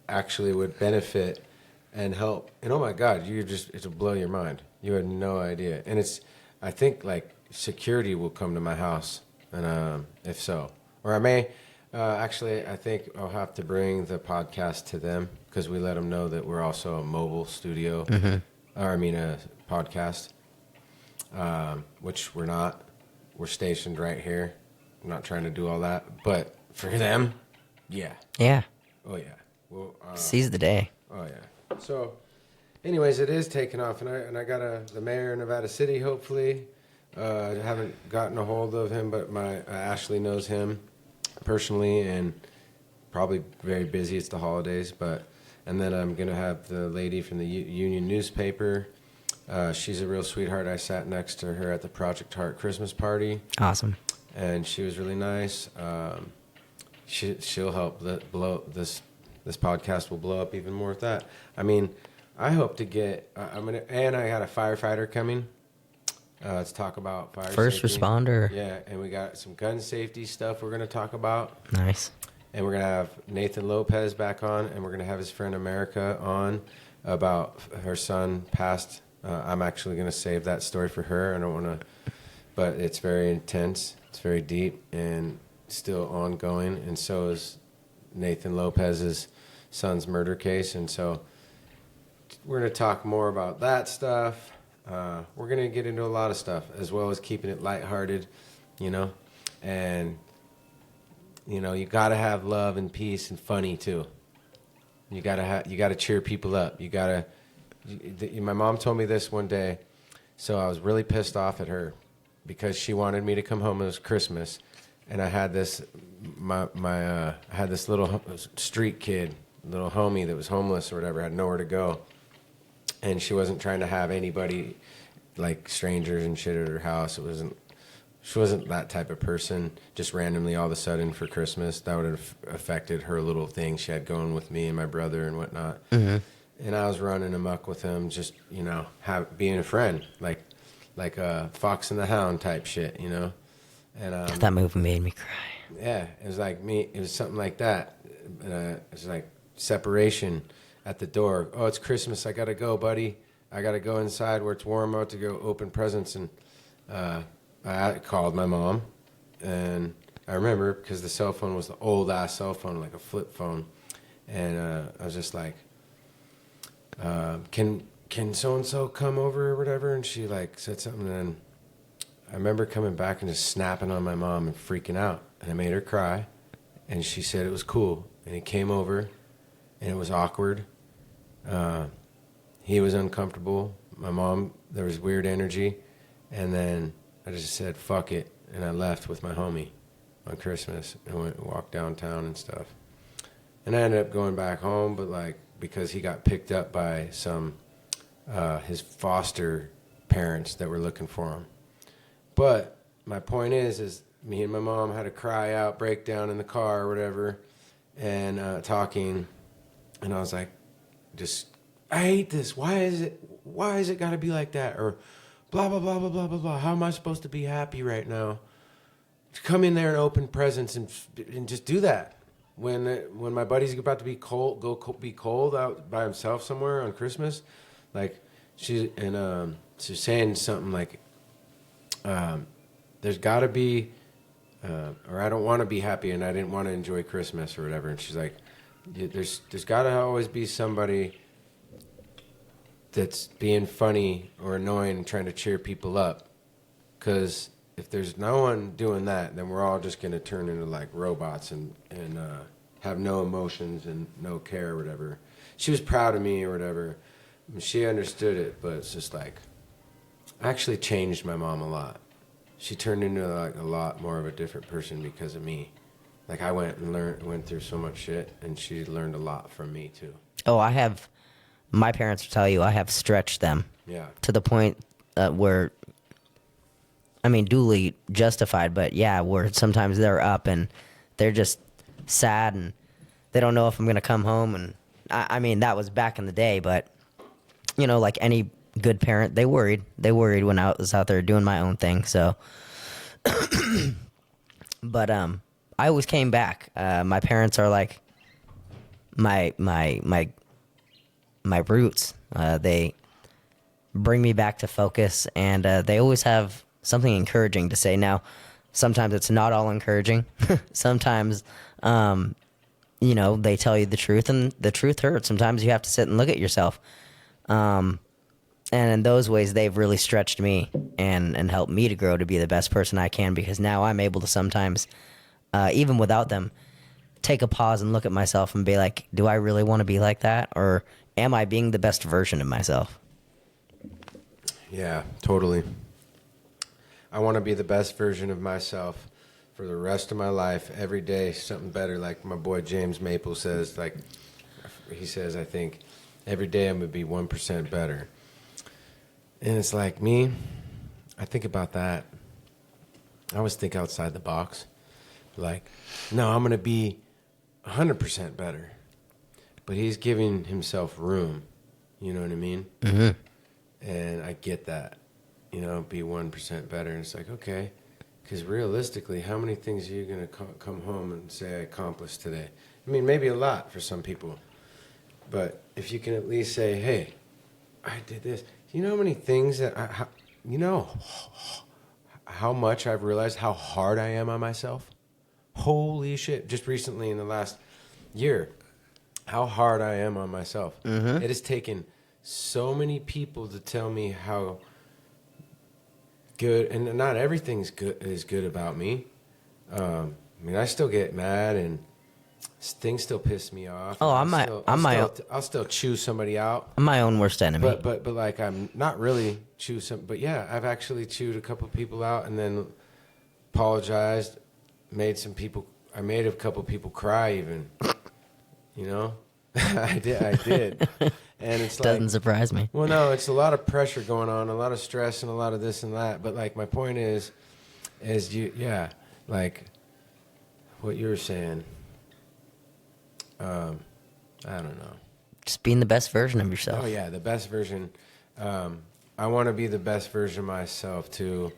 actually would benefit and help. And oh my God, it'll blow your mind. You had no idea. And I think like security will come to my house. And if so, or I may, actually, I think I'll have to bring the podcast to them because we let them know that we're also a mobile studio. Mm-hmm. A podcast, which we're not. We're stationed right here. I'm not trying to do all that, but for them, yeah. Yeah. Oh yeah. Well, seize the day. Oh yeah. So, anyways, it is taking off, and I got the mayor of Nevada City. Hopefully, I haven't gotten a hold of him, but my Ashley knows him personally, and probably very busy. It's the holidays, but. And then I'm going to have the lady from the Union newspaper. She's a real sweetheart. I sat next to her at the Project Heart Christmas party. Awesome. And she was really nice. She'll help blow this podcast will blow up even more with that. I mean, I hope to get and I got a firefighter coming to talk about fire First safety. Responder. Yeah, and we got some gun safety stuff we're going to talk about. Nice. And we're going to have Nathan Lopez back on, and we're going to have his friend America on about her son passed. I'm actually going to save that story for her. I don't want to, but it's very intense. It's very deep and still ongoing, and so is Nathan Lopez's son's murder case. And so we're going to talk more about that stuff. We're going to get into a lot of stuff, as well as keeping it lighthearted, you know. And, you know, you got to have love and peace and funny, too. You got to cheer people up. My mom told me this one day, so I was really pissed off at her because she wanted me to come home. It was Christmas, and I had this I had this little street kid, little homie that was homeless or whatever, had nowhere to go. And she wasn't trying to have anybody, like strangers and shit at her house. She wasn't that type of person, just randomly all of a sudden for Christmas. That would have affected her little thing she had going with me and my brother and whatnot. Mm-hmm. And I was running amok with him, just, you know, being a friend, like a Fox and the Hound type shit, you know. And that movie made me cry. Yeah, it was like me. It was something like that. It was like separation at the door. Oh, it's Christmas. I gotta go, buddy. I gotta go inside where it's warm out to go open presents. And I called my mom, and I remember because the cell phone was the old ass cell phone, like a flip phone, and I was just like, can so and so come over or whatever? And she like said something, and then I remember coming back and just snapping on my mom and freaking out, and I made her cry, and she said it was cool, and he came over, and it was awkward. He was uncomfortable. My mom, there was weird energy, and then I just said fuck it, and I left with my homie on Christmas and walked downtown and stuff. And I ended up going back home, but like because he got picked up by some his foster parents that were looking for him. But my point is me and my mom had a cry out breakdown in the car or whatever, and talking, and I was like, I hate this. Why is it got to be like that? Or blah blah blah blah blah blah blah. How am I supposed to be happy right now? To come in there and open presents and just do that when my buddy's about to be cold, be cold out by himself somewhere on Christmas, like she's saying something like, there's got to be, or I don't want to be happy and I didn't want to enjoy Christmas or whatever. And she's like, there's got to always be somebody that's being funny or annoying and trying to cheer people up. Because if there's no one doing that, then we're all just going to turn into like robots and have no emotions and no care or whatever. She was proud of me or whatever. She understood it, but it's just like, I actually changed my mom a lot. She turned into like a lot more of a different person because of me. Like I went through so much shit, and she learned a lot from me too. Oh, my parents will tell you, I have stretched them. Yeah. To the point where, I mean, duly justified, but yeah, where sometimes they're up and they're just sad and they don't know if I'm going to come home. And I mean, that was back in the day, but you know, like any good parent, they worried when I was out there doing my own thing. So, but, I always came back. My parents are like my roots. They bring me back to focus, and they always have something encouraging to say. Now, sometimes it's not all encouraging. Sometimes, you know, they tell you the truth, and the truth hurts. Sometimes you have to sit and look at yourself. And in those ways, they've really stretched me and helped me to grow to be the best person I can, because now I'm able to sometimes, even without them, take a pause and look at myself and be like, do I really want to be like that? Or am I being the best version of myself? Yeah, totally. I want to be the best version of myself for the rest of my life, every day, something better. Like my boy James Maple says, like he says, I think every day I'm going to be 1% better. And it's like me, I think about that. I always think outside the box. Like, no, I'm going to be 100% better. But he's giving himself room. You know what I mean? Mm-hmm. And I get that. You know, be 1% better. And it's like, okay. Because realistically, how many things are you going to come home and say I accomplished today? I mean, maybe a lot for some people. But if you can at least say, hey, I did this. You know how many things that how much I've realized how hard I am on myself. Holy shit. Just recently in the last year, how hard I am on myself. It has taken so many people to tell me how good, and not everything's good is good about me. I mean, I still get mad and things still piss me off. Oh, I'll still chew somebody out. I'm my own worst enemy. But like I'm not really chew some. But yeah, I've actually chewed a couple people out and then apologized. I made a couple people cry even. You know, I did. And it's like, doesn't surprise me. Well, no, it's a lot of pressure going on, a lot of stress, and a lot of this and that. But like my point is like what you were saying. I don't know. Just being the best version of yourself. Oh yeah, the best version. I want to be the best version of myself too,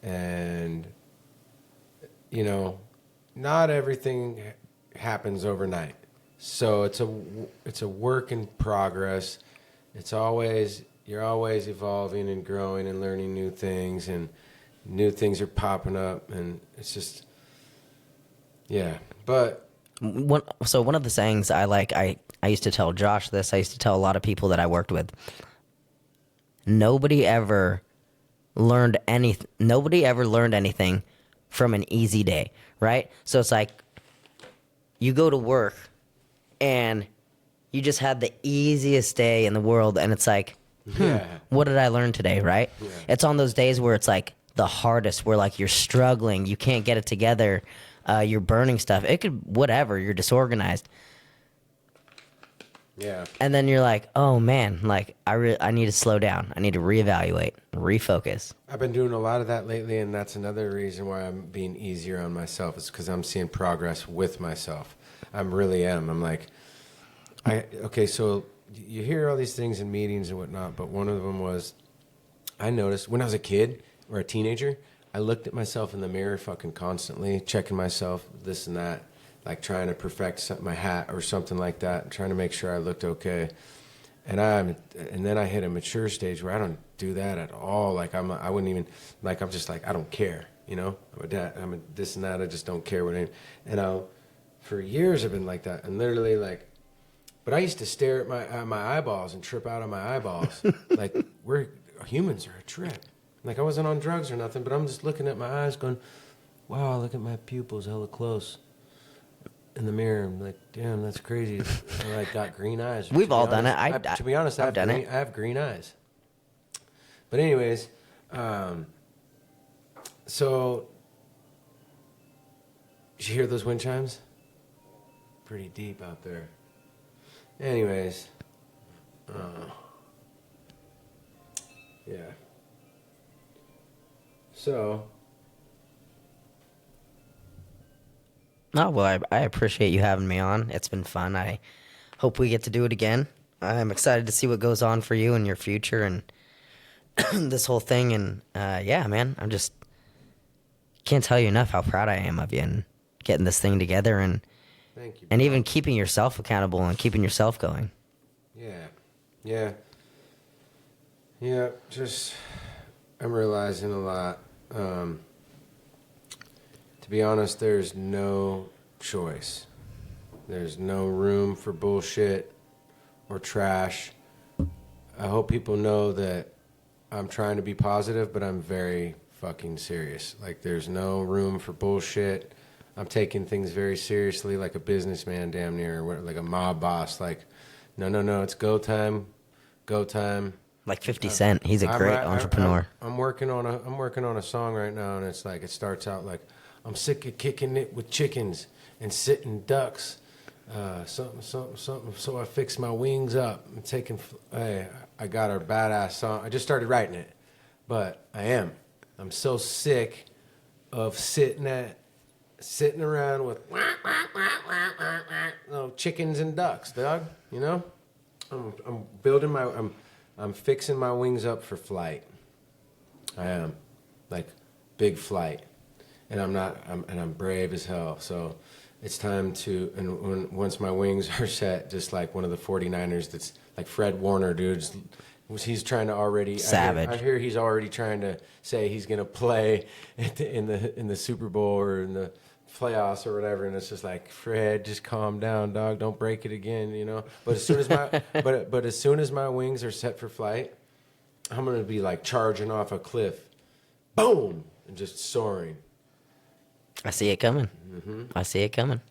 and you know, not everything happens overnight. So it's a work in progress. You're always evolving and growing and learning new things, and new things are popping up, and it's just But One of the sayings I like, I used to tell Josh this. I used to tell a lot of people that I worked with. Nobody ever learned anything from an easy day, right? So it's like you go to work and you just had the easiest day in the world, and it's like, what did I learn today, right? Yeah. It's on those days where it's like the hardest, where like you're struggling, you can't get it together, you're burning stuff. It could, whatever, you're disorganized. Yeah. And then you're like, oh man, like I need to slow down. I need to reevaluate, refocus. I've been doing a lot of that lately, and that's another reason why I'm being easier on myself. Is because I'm seeing progress with myself. I really am. I'm like, so you hear all these things in meetings and whatnot, but one of them was, I noticed when I was a kid or a teenager, I looked at myself in the mirror fucking constantly, checking myself, this and that, like trying to perfect my hat or something like that, trying to make sure I looked okay. And then I hit a mature stage where I don't do that at all. Like I'm just like, I don't care, you know. I'm a this and that. I just don't care what any. And for years I've been like that, and literally like, but I used to stare at my eyeballs and trip out on my eyeballs. Like humans are a trip. Like I wasn't on drugs or nothing, but I'm just looking at my eyes, going, wow, look at my pupils, hella close. In the mirror, I'm like, damn, that's crazy. I like got green eyes. We've all done it. To be honest, I've done it. I have green eyes. But anyways, so did you hear those wind chimes? Pretty deep out there. Anyways, yeah. So. Oh, well, I appreciate you having me on. It's been fun. I hope we get to do it again. I'm excited to see what goes on for you in your future and this whole thing. And, yeah, man, I'm just can't tell you enough how proud I am of you and getting this thing together and thank you, and even keeping yourself accountable and keeping yourself going. Yeah. Just I'm realizing a lot. To be honest, there's no choice. There's no room for bullshit or trash. I hope people know that I'm trying to be positive, but I'm very fucking serious. Like, there's no room for bullshit. I'm taking things very seriously, like a businessman damn near, or like a mob boss. Like, no, it's go time. Like 50 Cent, he's a great entrepreneur. I'm working on a song right now, and it's like, it starts out like, I'm sick of kicking it with chickens and sitting ducks. Something. So I fix my wings up. I got a badass song. I just started writing it, but I'm so sick of sitting around with chickens and ducks, dog. You know, I'm fixing my wings up for flight. I am, like, big flight. And I'm brave as hell. So it's time to, and once my wings are set, just like one of the 49ers that's like Fred Warner, dude, He's trying to already Savage. I hear he's already trying to say he's gonna play in the Super Bowl or in the playoffs or whatever, and it's just like, Fred, just calm down, dog. Don't break it again, you know. But as soon as my but as soon as my wings are set for flight, I'm gonna be like charging off a cliff, boom, and just soaring. I see it coming. I see it coming.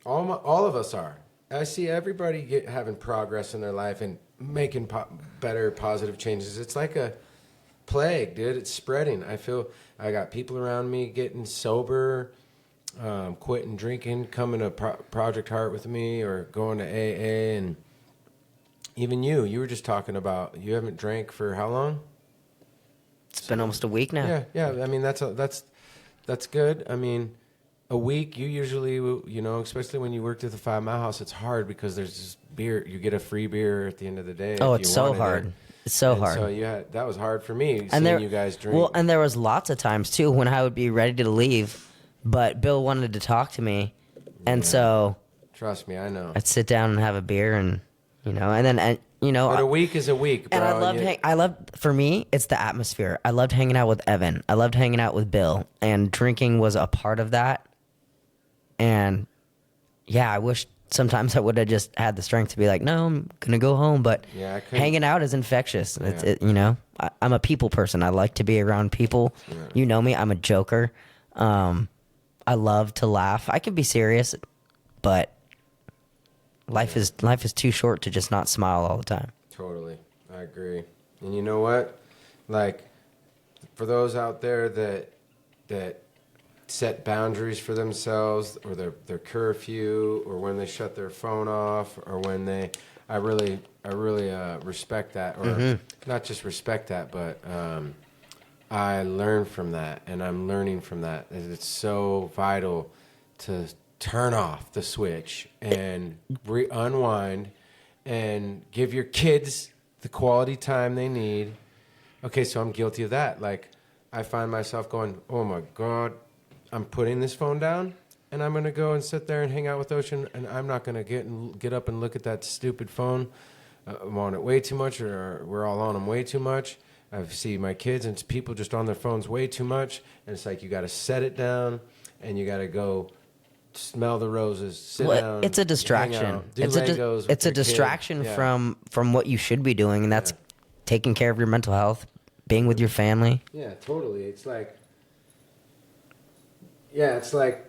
All of us are. I see everybody having progress in their life and making better, positive changes. It's like a plague, dude. It's spreading. I feel I got people around me getting sober, quitting drinking, coming to Project Heart with me, or going to AA. And even you were just talking about you haven't drank for how long? It's been almost a week now. Yeah. I mean, that's good. I mean, a week, you usually, you know, especially when you worked at the 5 Mile House, it's hard because there's just beer. You get a free beer at the end of the day. Oh, it's so hard. It's so hard. So that was hard for me, seeing you guys drink. Well, and there was lots of times, too, when I would be ready to leave, but Bill wanted to talk to me. And so... Trust me, I know. I'd sit down and have a beer and, you know, and then, you know... But a week is a week, bro. And I loved, for me, it's the atmosphere. I loved hanging out with Evan. I loved hanging out with Bill. And drinking was a part of that. And, yeah, I wish sometimes I would have just had the strength to be like, no, I'm going to go home. But hanging out is infectious. Yeah. You know, I'm a people person. I like to be around people. Yeah. You know me. I'm a joker. I love to laugh. I can be serious, but life is too short to just not smile all the time. Totally. I agree. And you know what? Like, for those out there that set boundaries for themselves, or their curfew, or when they shut their phone off, or when I really respect that, or not just respect that, but I learn from that, and I'm learning from that. It's so vital to turn off the switch and unwind and give your kids the quality time they need. Okay, so I'm guilty of that. Like, I find myself going, oh my God, I'm putting this phone down, and I'm going to go and sit there and hang out with Ocean, and I'm not going to get up and look at that stupid phone. I'm on it way too much, or we're all on them way too much. I see my kids and people just on their phones way too much, and it's like you got to set it down, and you got to go smell the roses, sit down. It's a distraction. It's a distraction from what you should be doing, and that's taking care of your mental health, being with your family. Yeah, totally. It's like... Yeah, it's like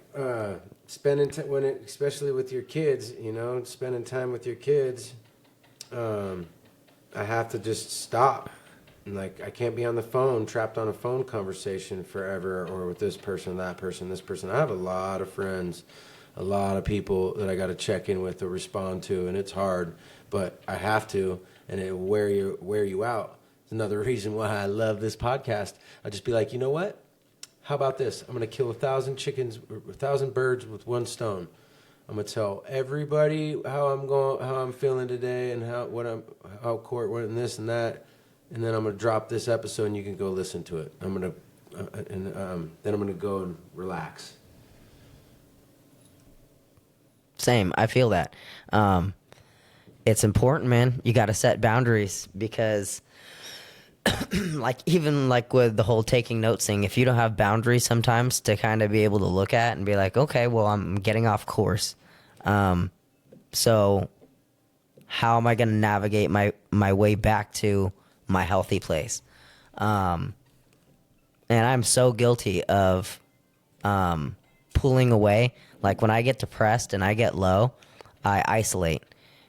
spending especially with your kids, you know, spending time with your kids. I have to just stop. Like, I can't be on the phone, trapped on a phone conversation forever, or with this person, that person, this person. I have a lot of friends, a lot of people that I got to check in with or respond to, and it's hard, but I have to, and it will wear you out. It's another reason why I love this podcast. I'll just be like, you know what? How about this? I'm going to kill 1,000 chickens, 1,000 birds with one stone. I'm going to tell everybody how I'm feeling today, and how court went, and this and that, and then I'm going to drop this episode, and you can go listen to it. I'm going to, then I'm going to go and relax. Same. I feel that. It's important, man. You got to set boundaries, because even with the whole taking notes thing, if you don't have boundaries sometimes to kind of be able to look at and be like, okay, well, I'm getting off course. So how am I going to navigate my way back to my healthy place? And I'm so guilty of pulling away. Like, when I get depressed and I get low, I isolate.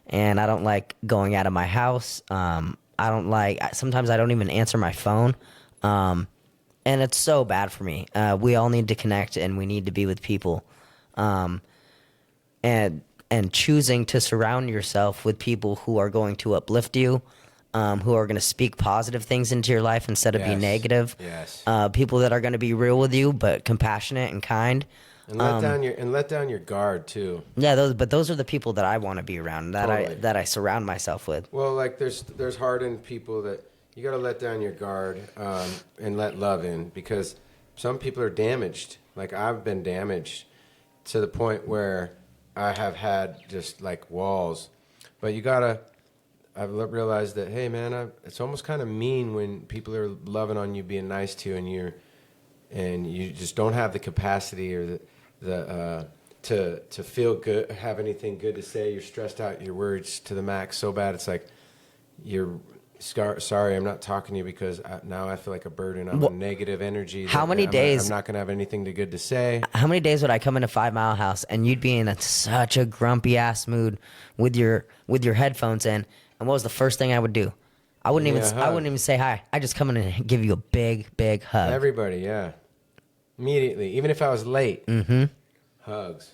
And I don't like going out of my house. Sometimes I don't even answer my phone. And it's so bad for me. We all need to connect, and we need to be with people. And choosing to surround yourself with people who are going to uplift you, who are going to speak positive things into your life instead of be negative. Yes. People that are going to be real with you, but compassionate and kind. And let down your guard too. Yeah, those are the people that I want to be around, that I surround myself with. Well, like there's hardened people that you got to let down your guard and let love in, because some people are damaged. Like, I've been damaged to the point where I have had just like walls. But you gotta realized that, hey man, it's almost kind of mean when people are loving on you, being nice to you, and you just don't have the capacity or the to feel good, have anything good to say. You're stressed out, your words to the max so bad. It's like, sorry, I'm not talking to you because now I feel like a burden. I'm a negative energy. How many days? I'm not going to have anything good to say. How many days would I come into 5 Mile House and you'd be in such a grumpy ass mood with your headphones in? And what was the first thing I would do? I wouldn't even say hi. I just come in and give you a big hug. Everybody, yeah, immediately. Even if I was late, hugs.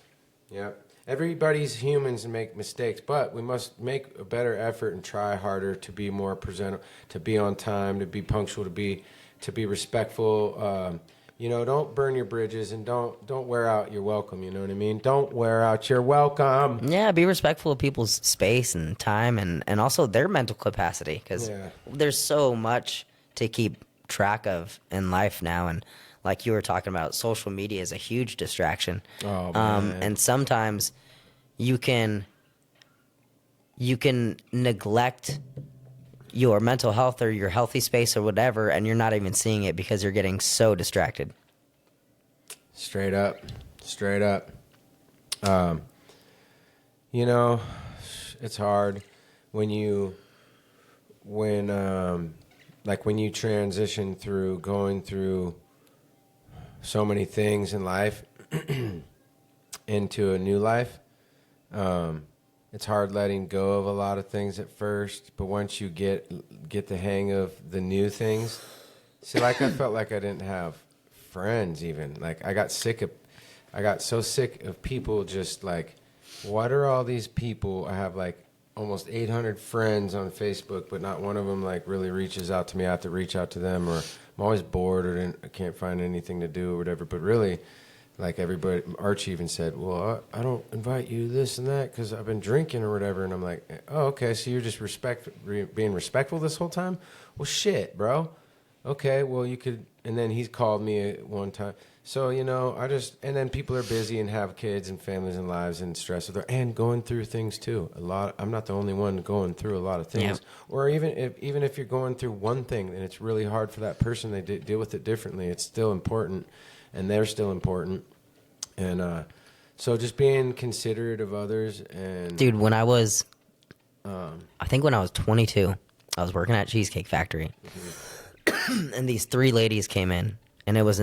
Yeah, everybody's humans and make mistakes, but we must make a better effort and try harder to be more presentable, to be on time, to be punctual, to be respectful. Don't burn your bridges and don't wear out your welcome. You know what I mean? Don't wear out your welcome. Yeah, be respectful of people's space and time and also their mental capacity, because there's so much to keep track of in life now. And like you were talking about, social media is a huge distraction. Oh, man. And sometimes you can neglect your mental health or your healthy space or whatever, and you're not even seeing it because you're getting so distracted. Straight up. It's hard when you transition through going through so many things in life into a new life. It's hard letting go of a lot of things at first, but once you get the hang of the new things, I felt like I didn't have friends even. Like I got so sick of people just like, what are all these people? I have like almost 800 friends on Facebook, but not one of them like really reaches out to me. I have to reach out to them, or I'm always bored or I can't find anything to do or whatever. But really, like everybody, Archie even said, well, I don't invite you this and that because I've been drinking or whatever. And I'm like, oh, okay, so you're just being respectful this whole time? Well, shit, bro. Okay, well, you could. And then he's called me one time. So, and then people are busy and have kids and families and lives and stress with and going through things too. I'm not the only one going through a lot of things. Yeah. Or even if you're going through one thing and it's really hard for that person, they deal with it differently. It's still important, and they're still important. And so just being considerate of others. And dude, when I was, I think when I was 22, I was working at Cheesecake Factory, and these 3 ladies came in, and it was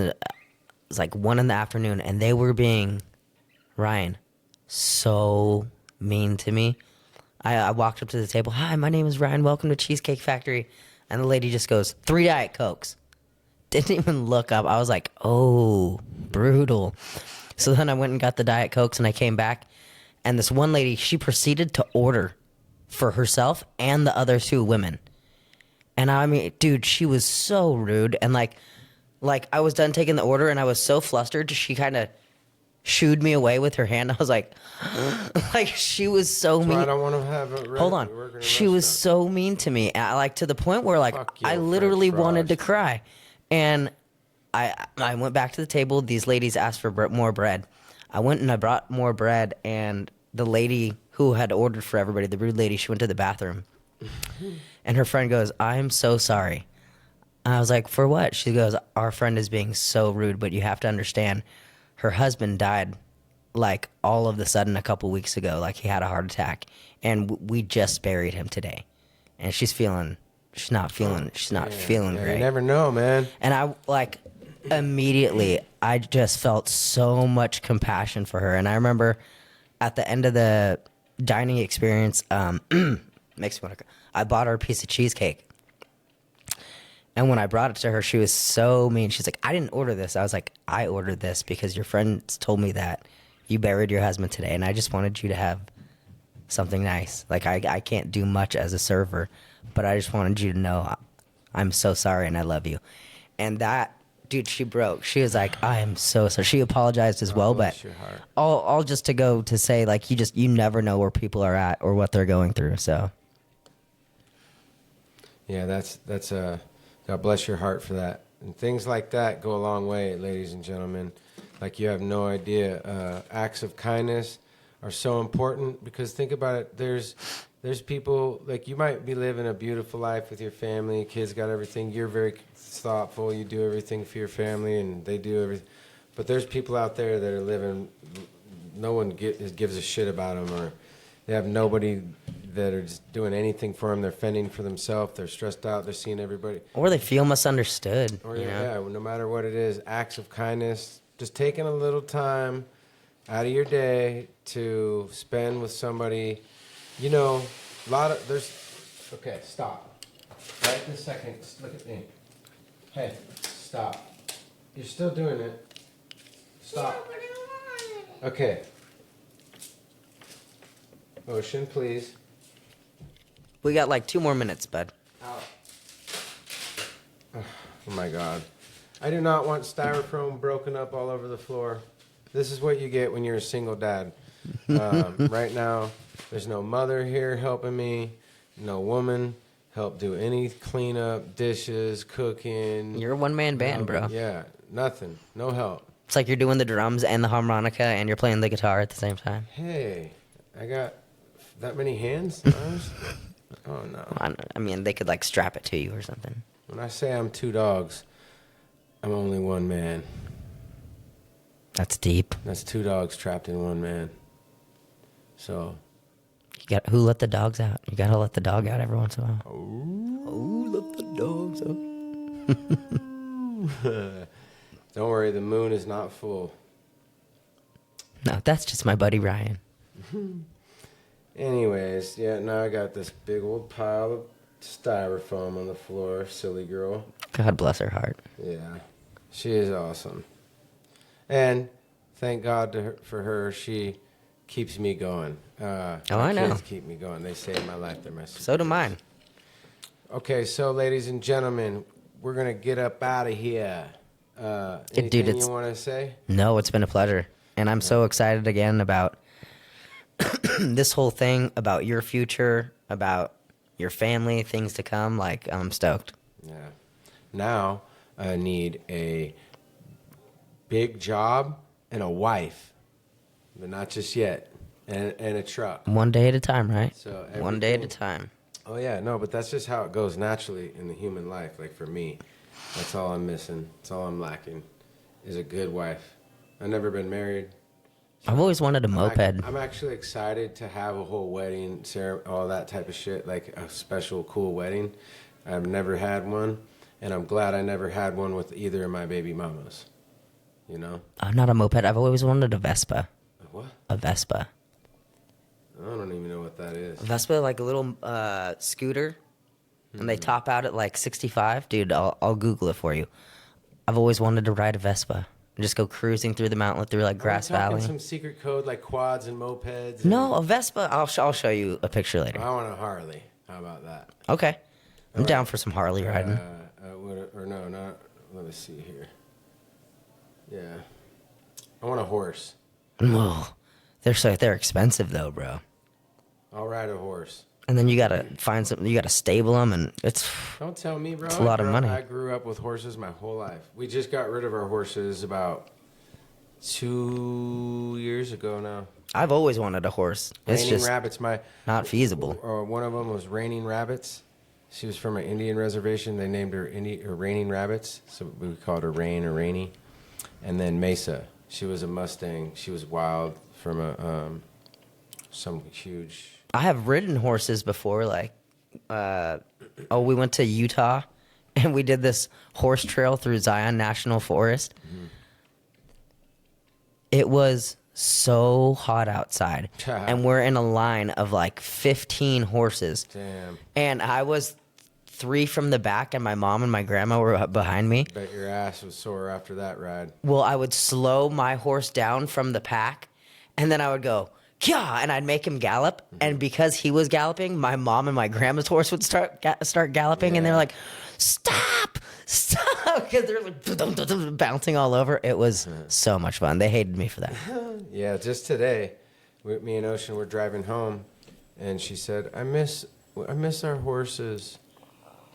like 1 PM, and they were being, Ryan, so mean to me. I walked up to the table. Hi, my name is Ryan. Welcome to Cheesecake Factory. And the lady just goes, 3 Diet Cokes. Didn't even look up. I was like, oh, brutal. So then I went and got the Diet Cokes, and I came back, and this one lady, she proceeded to order for herself and the other 2 women. And I mean, dude, she was so rude. And like I was done taking the order, and I was so flustered, she kind of shooed me away with her hand. I was like, like she was so mean. I don't want to have a Hold on. She was so mean to me, like to the point where like I literally wanted to cry. And I went back to the table. These ladies asked for more bread. I went and I brought more bread, and the lady who had ordered for everybody, the rude lady, she went to the bathroom. And her friend goes, I'm so sorry. And I was like, for what? She goes, our friend is being so rude, but you have to understand, her husband died like all of a sudden a couple weeks ago. Like he had a heart attack, and we just buried him today. And she's not feeling great. You never know, man. And I like immediately, I just felt so much compassion for her. And I remember at the end of the dining experience, makes me want to. I bought her a piece of cheesecake, and when I brought it to her, she was so mean. She's like, "I didn't order this." I was like, "I ordered this because your friends told me that you buried your husband today, and I just wanted you to have something nice. Like I can't do much as a server, but I just wanted you to know I'm so sorry and I love you." And that, dude, she broke. She was like, "I am so sorry." She apologized as well, but all just to go to say, like, you never know where people are at or what they're going through. So yeah, that's God bless your heart for that. And things like that go a long way, ladies and gentlemen. Like, you have no idea. Acts of kindness are so important, because think about it. There's people, like, you might be living a beautiful life with your family, kids got everything. You're very thoughtful. You do everything for your family, and they do everything. But there's people out there that are living, no one gives a shit about them, or they have nobody that are just doing anything for them. They're fending for themselves. They're stressed out. They're seeing everybody. Or they feel misunderstood. Or you know? yeah, no matter what it is, acts of kindness, just taking a little time out of your day to spend with somebody. You know, okay, stop. Right this second, look at me. Hey, stop. You're still doing it. Stop. Okay. Ocean, please. We got like 2 more minutes, bud. Out. Oh my God. I do not want styrofoam broken up all over the floor. This is what you get when you're a single dad. Right now, there's no mother here helping me, no woman help do any cleanup, dishes, cooking. You're a one-man band, bro. Yeah, nothing. No help. It's like you're doing the drums and the harmonica and you're playing the guitar at the same time. Hey, I got that many hands? Oh, no. I mean, they could like strap it to you or something. When I say I'm 2 dogs, I'm only one man. That's deep. That's 2 dogs trapped in one man. So. Who let the dogs out? You gotta let the dog out every once in a while. Oh, let the dogs out. Don't worry, the moon is not full. No, that's just my buddy Ryan. Anyways, yeah, now I got this big old pile of styrofoam on the floor, silly girl. God bless her heart. Yeah, she is awesome. And thank God for her, she keeps me going. I know. Kids keep me going. They save my life. They're my So do mine. Okay, so ladies and gentlemen, we're going to get up out of here. Anything Dude, you want to say? No, it's been a pleasure. And I'm so excited again about this whole thing, about your future, about your family, things to come. Like, I'm stoked. Yeah. Now I need a big job and a wife, but not just yet, and a truck. One day at a time, right? So one day at a everything- time. Oh yeah, no, but that's just how it goes naturally in the human life. Like for me, that's all I'm missing. That's all I'm lacking, is a good wife. I've never been married. I've always wanted a moped. I'm actually excited to have a whole wedding, all that type of shit, like a special cool wedding. I've never had one, and I'm glad I never had one with either of my baby mamas. You know? Not a moped. I've always wanted a Vespa. What? A Vespa. I don't even know what that is. A Vespa, like a little scooter, and they top out at like 65. Dude, I'll Google it for you. I've always wanted to ride a Vespa. And just go cruising through the mountain, through like Grass Are we talking Valley. some secret code like quads and mopeds? No, a Vespa. I'll show you a picture later. I want a Harley. How about that? Okay. I'm down for some Harley riding. Let me see here. Yeah. I want a horse. Whoa. They're expensive though, bro. I'll ride a horse. And then you gotta find something. You gotta stable them, and it's. Don't tell me, bro. It's a lot of money. I grew up with horses my whole life. We just got rid of our horses about 2 years ago now. I've always wanted a horse. It's Raining just Rabbits. not feasible. One of them was Raining Rabbits. She was from an Indian reservation. They named her Raining Rabbits, so we called her Rain or Rainy. And then Mesa. She was a Mustang. She was wild from some huge. I have ridden horses before. Like, we went to Utah, and we did this horse trail through Zion National Forest. Mm-hmm. It was so hot outside, and we're in a line of like 15 horses. Damn. And I was 3 from the back, and my mom and my grandma were behind me. Bet your ass was sore after that ride. Well, I would slow my horse down from the pack, and then I would go, Kya, and I'd make him gallop. Mm-hmm. And because he was galloping, my mom and my grandma's horse would start galloping, and they were like, stop, because they're like bouncing all over. It was so much fun. They hated me for that. Yeah, just today, me and Ocean were driving home, and she said, I miss our horses.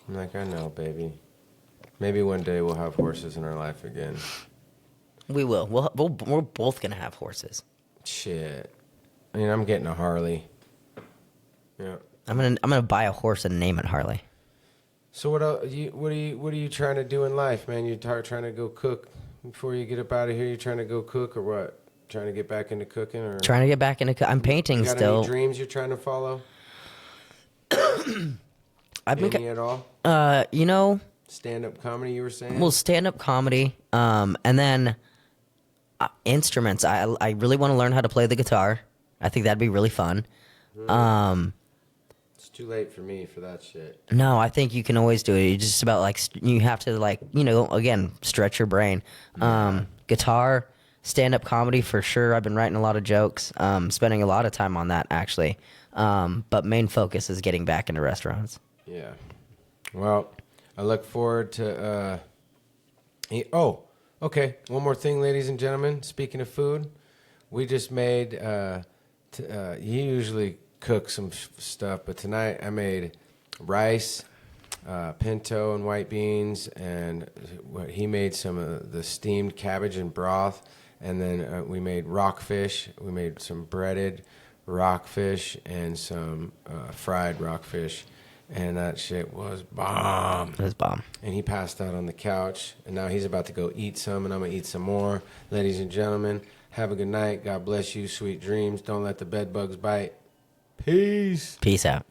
I'm like, I know, baby. Maybe one day we'll have horses in our life again. We will. We're both going to have horses. Shit. I mean, I'm getting a Harley. Yeah. I'm gonna buy a horse and name it Harley. So what else, what are you trying to do in life, man? You trying to go cook before you get up out of here? You trying to go cook or what? Trying to get back into cooking or Trying to get back into. I'm painting you got still. any dreams you're trying to follow? I've been. Any at all? You know. Stand-up comedy, you were saying? Well, stand-up comedy, and then instruments. I really want to learn how to play the guitar. I think that'd be really fun. It's too late for me for that shit. No, I think you can always do it. It's just about like you have to like again stretch your brain. Guitar, stand-up comedy for sure. I've been writing a lot of jokes. Spending a lot of time on that actually. But main focus is getting back into restaurants. Yeah. Well, I look forward to. Okay. One more thing, ladies and gentlemen. Speaking of food, we just made. He usually cooks some stuff, but tonight I made rice, pinto and white beans, and he made some of the steamed cabbage and broth, and then we made rockfish. We made some breaded rockfish and some fried rockfish. And that shit was bomb. It was bomb. And he passed out on the couch. And now he's about to go eat some, and I'm going to eat some more. Ladies and gentlemen, have a good night. God bless you. Sweet dreams. Don't let the bed bugs bite. Peace. Peace out.